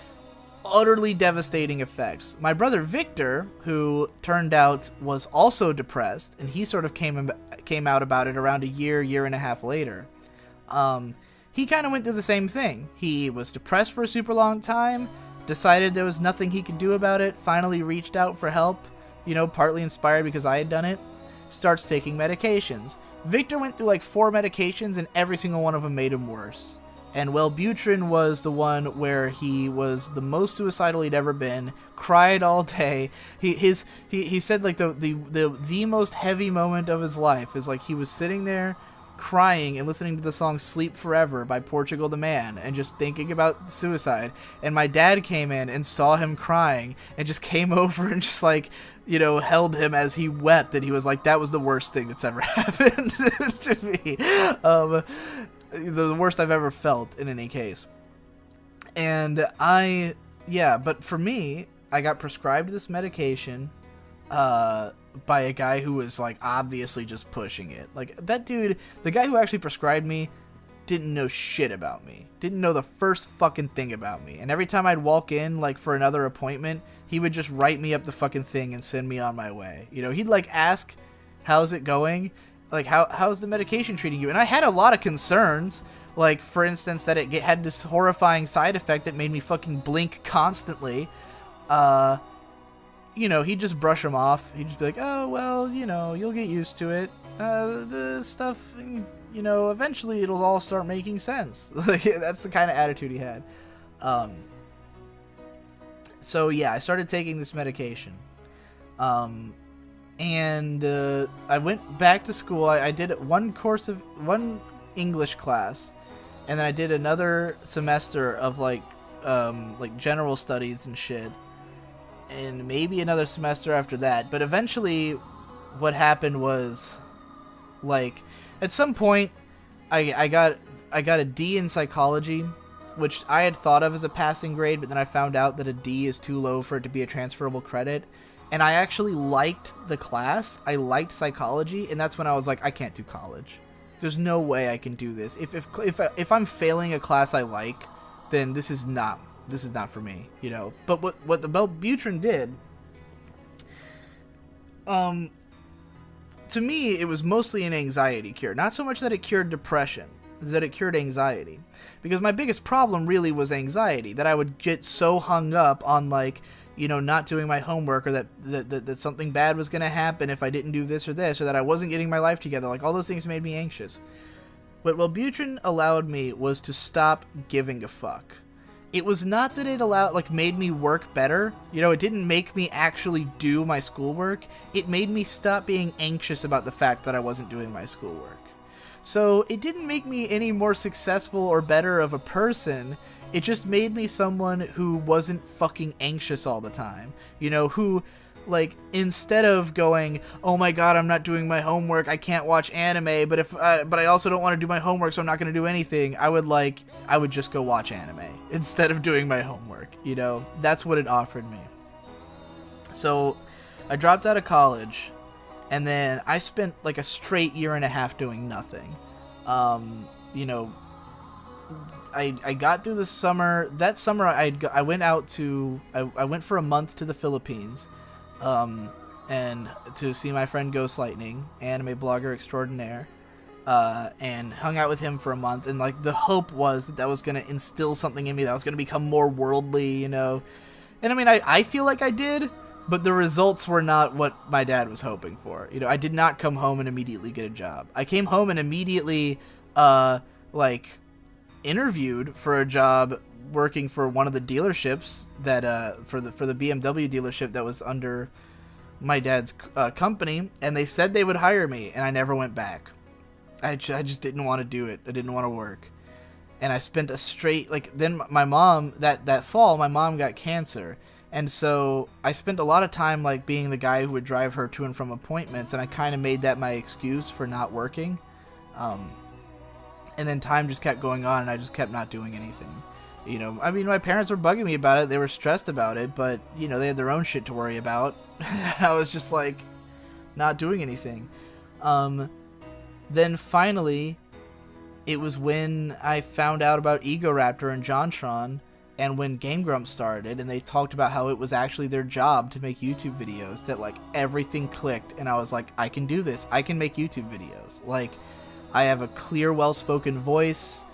utterly devastating effects. My brother Victor, who turned out was also depressed, and he sort of came out about it around a year and a half later, he kind of went through the same thing. He was depressed for a super long time, decided there was nothing he could do about it, finally reached out for help, you know, partly inspired because I had done it. Starts taking medications. Victor went through like 4 medications, and every single one of them made him worse. And Wellbutrin was the one where he was the most suicidal he'd ever been, cried all day. He said like the most heavy moment of his life is like he was sitting there crying and listening to the song Sleep Forever by Portugal the Man and just thinking about suicide. And my dad came in and saw him crying and just came over and just like, you know, held him as he wept, and he was like, that was the worst thing that's ever happened to me. The worst I've ever felt in any case. And but for me, I got prescribed this medication by a guy who was like obviously just pushing it. Like, that dude, the guy who actually prescribed me, didn't know shit about me. Didn't know the first fucking thing about me. And every time I'd walk in, like, for another appointment, he would just write me up the fucking thing and send me on my way. You know, he'd, like, ask, how's it going? Like, how's the medication treating you? And I had a lot of concerns. Like, for instance, that it had this horrifying side effect that made me fucking blink constantly. You know, he'd just brush them off. He'd just be like, oh, well, you know, you'll get used to it. The stuff, you know, eventually it'll all start making sense. Like, that's the kind of attitude he had. So, yeah, I started taking this medication. And I went back to school. I did one English class, and then I did another semester of, like general studies and shit. And maybe another semester after that. But eventually, what happened was, like, at some point, I got a D in psychology, which I had thought of as a passing grade, but then I found out that a D is too low for it to be a transferable credit. And I actually liked the class. I liked psychology, and that's when I was like, I can't do college. There's no way I can do this. If I'm failing a class I like, then this is not for me, you know. But what the Wellbutrin did, to me, it was mostly an anxiety cure. Not so much that it cured depression, that it cured anxiety. Because my biggest problem really was anxiety, that I would get so hung up on, like, you know, not doing my homework, or that something bad was going to happen if I didn't do this or this, or that I wasn't getting my life together. Like, all those things made me anxious. What Wellbutrin allowed me was to stop giving a fuck. It was not that it made me work better. You know, it didn't make me actually do my schoolwork. It made me stop being anxious about the fact that I wasn't doing my schoolwork. So it didn't make me any more successful or better of a person. It just made me someone who wasn't fucking anxious all the time. You know, who, like, instead of going, oh my god, I'm not doing my homework, I can't watch anime, but I also don't want to do my homework, so I'm not going to do anything, I would just go watch anime instead of doing my homework. You know, that's what it offered me. So I dropped out of college, and then I spent like a straight year and a half doing nothing. You know, I got through the summer. That summer I went for a month to the Philippines, and to see my friend Ghost Lightning, anime blogger extraordinaire, and hung out with him for a month. And like, the hope was that was going to instill something in me, that I was going to become more worldly, you know. And I mean, I feel like I did, But the results were not what my dad was hoping for. You know, I did not come home and immediately get a job. I came home and immediately, like, interviewed for a job working for one of the dealerships that, for the BMW dealership that was under my dad's company, and they said they would hire me, and I never went back. I just didn't want to do it. I didn't want to work. And I spent a straight, like, then my mom, that fall, my mom got cancer. And so I spent a lot of time, like, being the guy who would drive her to and from appointments, and I kind of made that my excuse for not working. And then time just kept going on, and I just kept not doing anything. You know, I mean, my parents were bugging me about it. They were stressed about it, but, you know, they had their own shit to worry about. I was just, like, not doing anything. Then finally, it was when I found out about Egoraptor and JonTron, and when Game Grumps started, and they talked about how it was actually their job to make YouTube videos, that, like, everything clicked, and I was like, I can do this. I can make YouTube videos. Like, I have a clear, well-spoken voice.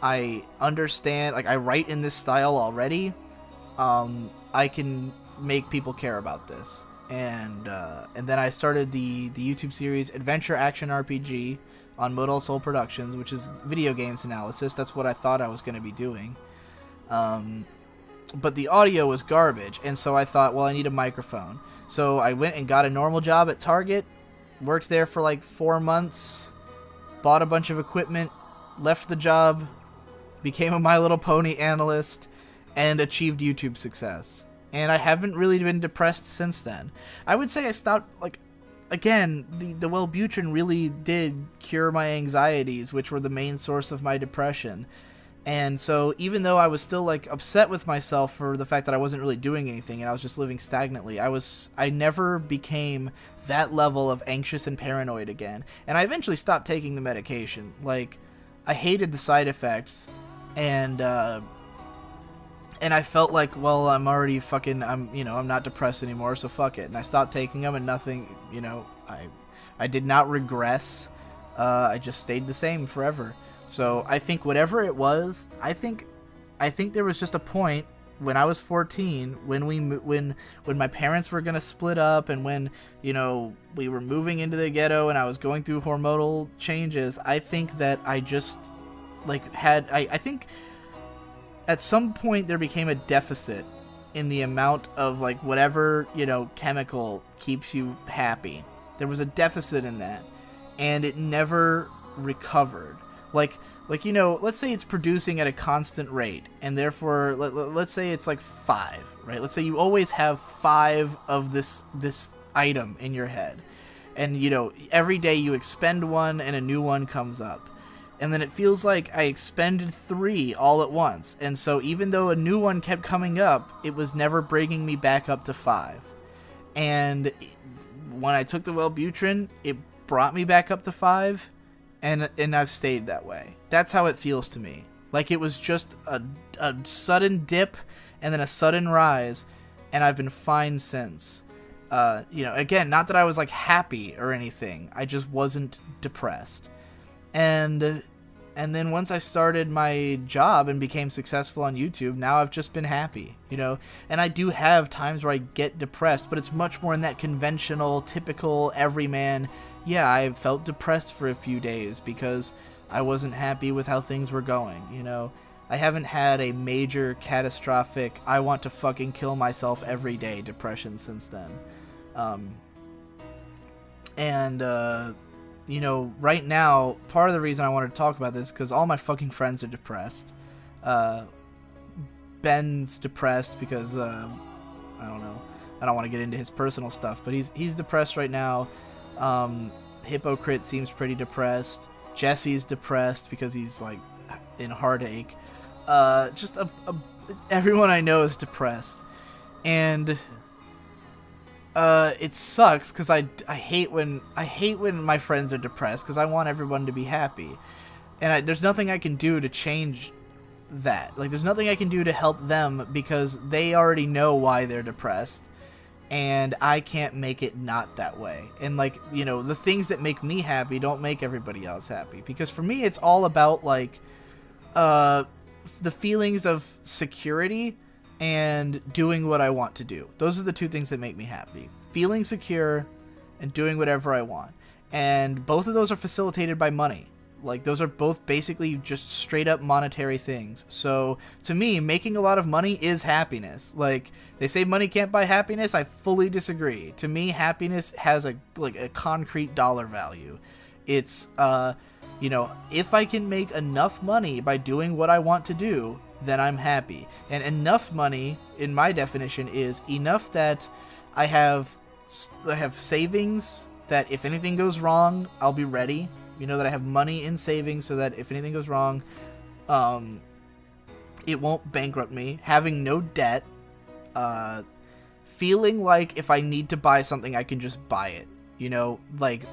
I understand, like, I write in this style already. I can make people care about this. And then I started the YouTube series Adventure Action RPG on Modal Soul Productions, which is video games analysis. That's what I thought I was going to be doing. But the audio was garbage, and so I thought, well, I need a microphone. So I went and got a normal job at Target, worked there for like 4 months, bought a bunch of equipment, left the job, became a My Little Pony analyst, and achieved YouTube success. And I haven't really been depressed since then. I would say I stopped, like, again, the Wellbutrin really did cure my anxieties, which were the main source of my depression. And so even though I was still, like, upset with myself for the fact that I wasn't really doing anything and I was just living stagnantly, I never became that level of anxious and paranoid again. And I eventually stopped taking the medication. Like, I hated the side effects, and I felt like, well, I'm already fucking, I'm not depressed anymore, so fuck it. And I stopped taking them, and nothing, you know, I did not regress. I just stayed the same forever. So I think whatever it was, I think there was just a point when I was 14, when my parents were gonna split up, and when, you know, we were moving into the ghetto, and I was going through hormonal changes. I think that I just, like, I think at some point there became a deficit in the amount of, like, whatever, you know, chemical keeps you happy. There was a deficit in that, and it never recovered. Like, you know, let's say it's producing at a constant rate, and therefore, let's say it's like 5, right? Let's say you always have 5 of this item in your head, and, you know, every day you expend one and a new one comes up. And then it feels like I expended 3 all at once. And so even though a new one kept coming up, it was never bringing me back up to 5. And when I took the Wellbutrin, it brought me back up to 5. And I've stayed that way. That's how it feels to me. Like it was just a sudden dip and then a sudden rise. And I've been fine since. You know, again, not that I was like happy or anything. I just wasn't depressed. And then once I started my job and became successful on YouTube, now I've just been happy, you know. And I do have times where I get depressed, but it's much more in that conventional, typical, everyman. Yeah, I felt depressed for a few days because I wasn't happy with how things were going, you know. I haven't had a major, catastrophic, I want to fucking kill myself every day depression since then. You know, right now, part of the reason I wanted to talk about this is because all my fucking friends are depressed. Ben's depressed because, I don't know. I don't want to get into his personal stuff, but he's depressed right now. Hypocrite seems pretty depressed. Jesse's depressed because he's, like, in heartache. Everyone I know is depressed. And it sucks because I hate when my friends are depressed because I want everyone to be happy, and there's nothing I can do to change that. Like, there's nothing I can do to help them because they already know why they're depressed, and I can't make it not that way. And, like, you know, the things that make me happy don't make everybody else happy, because for me it's all about, like, the feelings of security and doing what I want to do. Those are the two things that make me happy. Feeling secure and doing whatever I want. And both of those are facilitated by money. Like, those are both basically just straight up monetary things. So to me, making a lot of money is happiness. Like, they say money can't buy happiness. I fully disagree. To me, happiness has a concrete dollar value. It's, you know, if I can make enough money by doing what I want to do, then I'm happy. And enough money, in my definition, is enough that I have savings that if anything goes wrong, I'll be ready. You know, that I have money in savings so that if anything goes wrong, it won't bankrupt me. Having no debt, feeling like if I need to buy something, I can just buy it. You know, like,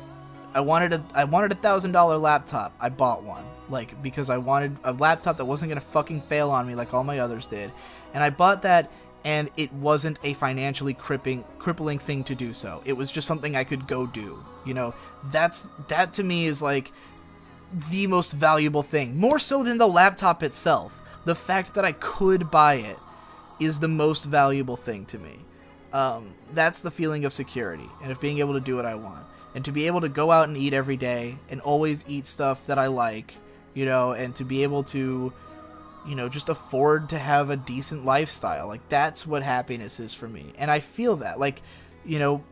I wanted a $1,000 laptop. I bought one, like, because I wanted a laptop that wasn't gonna fucking fail on me like all my others did, and I bought that. And it wasn't a financially crippling thing to do so. It was just something I could go do. You know, that to me is like the most valuable thing. More so than the laptop itself. The fact that I could buy it is the most valuable thing to me. That's the feeling of security and of being able to do what I want. And to be able to go out and eat every day and always eat stuff that I like, you know, and to be able to, you know, just afford to have a decent lifestyle. Like, that's what happiness is for me. And I feel that, like, you know,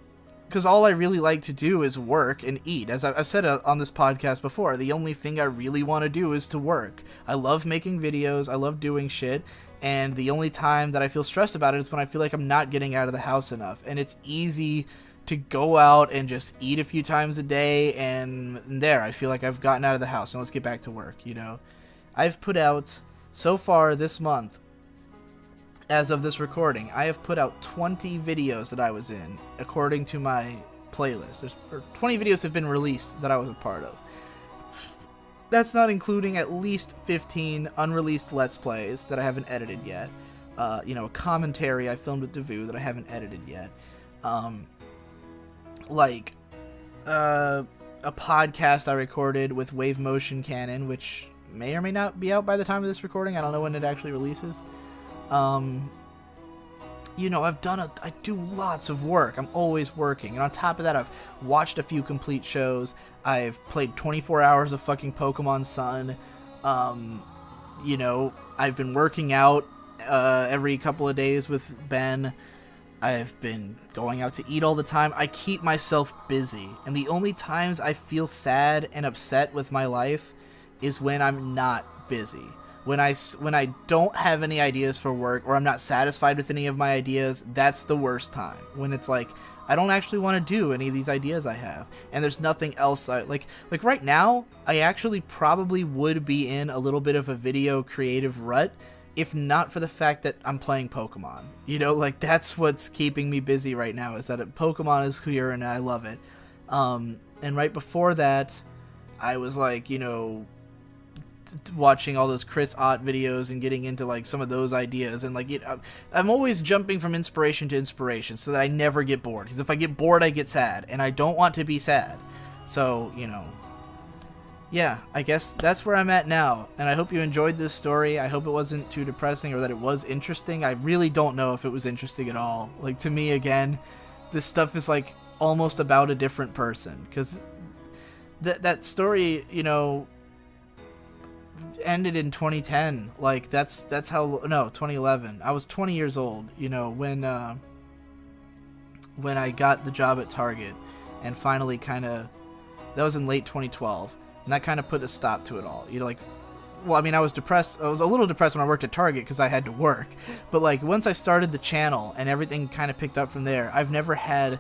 because all I really like to do is work and eat. As I've said on this podcast before, the only thing I really want to do is to work. I love making videos. I love doing shit. And the only time that I feel stressed about it is when I feel like I'm not getting out of the house enough. And it's easy to go out and just eat a few times a day. And there, I feel like I've gotten out of the house. And let's get back to work, you know. I've put out... So far this month, as of this recording, I have put out 20 videos that I was in, according to my playlist. 20 videos have been released that I was a part of. That's not including at least 15 unreleased Let's Plays that I haven't edited yet. You know, a commentary I filmed with Devu that I haven't edited yet. A podcast I recorded with Wave Motion Cannon, which may or may not be out by the time of this recording. I don't know when it actually releases. You know, I do lots of work. I'm always working. And on top of that, I've watched a few complete shows. I've played 24 hours of fucking Pokemon Sun. You know, I've been working out every couple of days with Ben. I've been going out to eat all the time. I keep myself busy. And the only times I feel sad and upset with my life is when I'm not busy. When I don't have any ideas for work, or I'm not satisfied with any of my ideas, that's the worst time. When it's like, I don't actually want to do any of these ideas I have, and there's nothing else like right now, I actually probably would be in a little bit of a video creative rut, if not for the fact that I'm playing Pokemon. You know, like, that's what's keeping me busy right now, is that Pokemon is here and I love it. And right before that, I was like, you know, watching all those Chris Ott videos and getting into like some of those ideas, and like I'm always jumping from inspiration to inspiration so that I never get bored, because if I get bored I get sad, and I don't want to be sad. So, you know, yeah, I guess that's where I'm at now, and I hope you enjoyed this story. I hope it wasn't too depressing, or that it was interesting. I really don't know if it was interesting at all. Like, to me, again, this stuff is like almost about a different person, because that story, you know, ended in 2010. Like, that's how, no, 2011. I was 20 years old, you know, when I got the job at Target, and finally kind of, that was in late 2012, and that kind of put a stop to it all. You know, like, well, I mean, I was depressed. I was a little depressed when I worked at Target because I had to work, but like, once I started the channel and everything kind of picked up from there, I've never had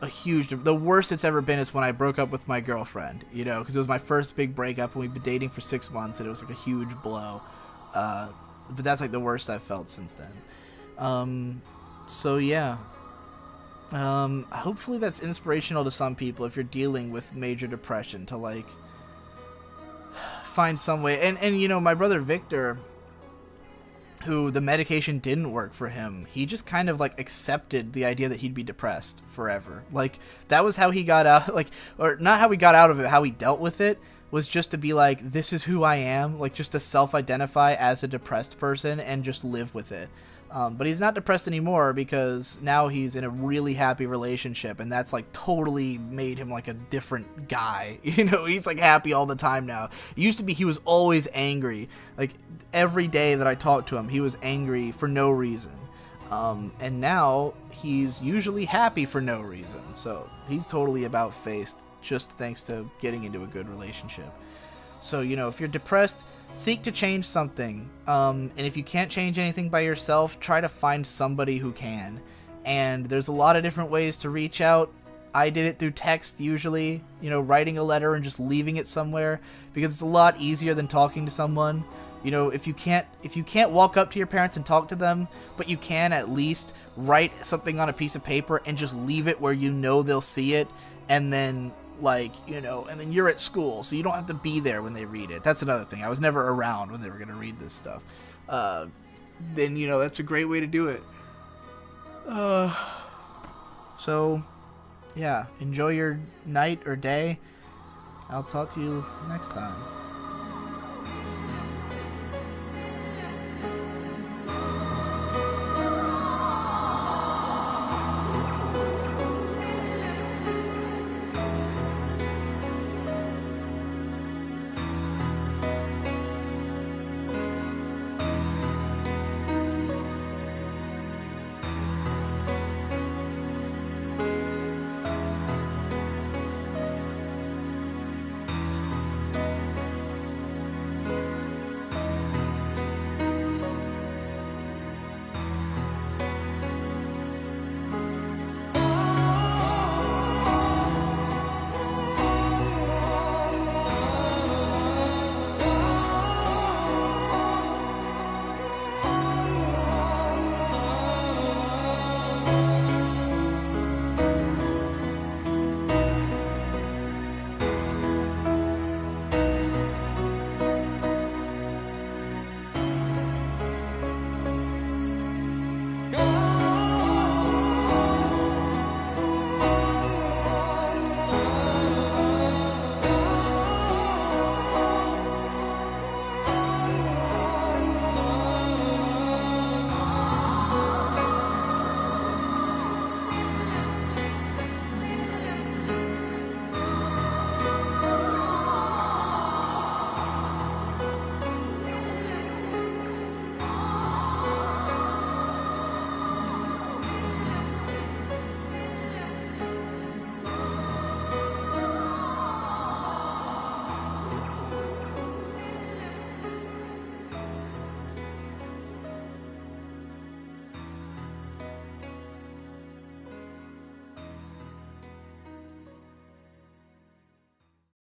the worst it's ever been is when I broke up with my girlfriend, you know, because it was my first big breakup, and we've been dating for 6 months, and it was like a huge blow. But that's like the worst I've felt since then. So yeah. Hopefully that's inspirational to some people if you're dealing with major depression, to like find some way. And you know, my brother Victor, who the medication didn't work for him, he just kind of like accepted the idea that he'd be depressed forever. Like, that was how he got out, like, or not how he got out of it, how he dealt with it was just to be like, this is who I am, like, just to self-identify as a depressed person and just live with it. But he's not depressed anymore because now he's in a really happy relationship, and that's like totally made him like a different guy. You know, he's like happy all the time now. It used to be he was always angry. Like every day that I talked to him, he was angry for no reason. And now he's usually happy for no reason. So he's totally about face, just thanks to getting into a good relationship. So, you know, if you're depressed, seek to change something. And if you can't change anything by yourself, try to find somebody who can. And there's a lot of different ways to reach out. I did it through text usually, you know, writing a letter and just leaving it somewhere, because it's a lot easier than talking to someone. You know, if you can't walk up to your parents and talk to them, but you can at least write something on a piece of paper and just leave it where you know they'll see it, and then like, you know, and then you're at school, so you don't have to be there when they read it. That's another thing. I was never around when they were going to read this stuff. Then, you know, that's a great way to do it. So, yeah, enjoy your night or day. I'll talk to you next time.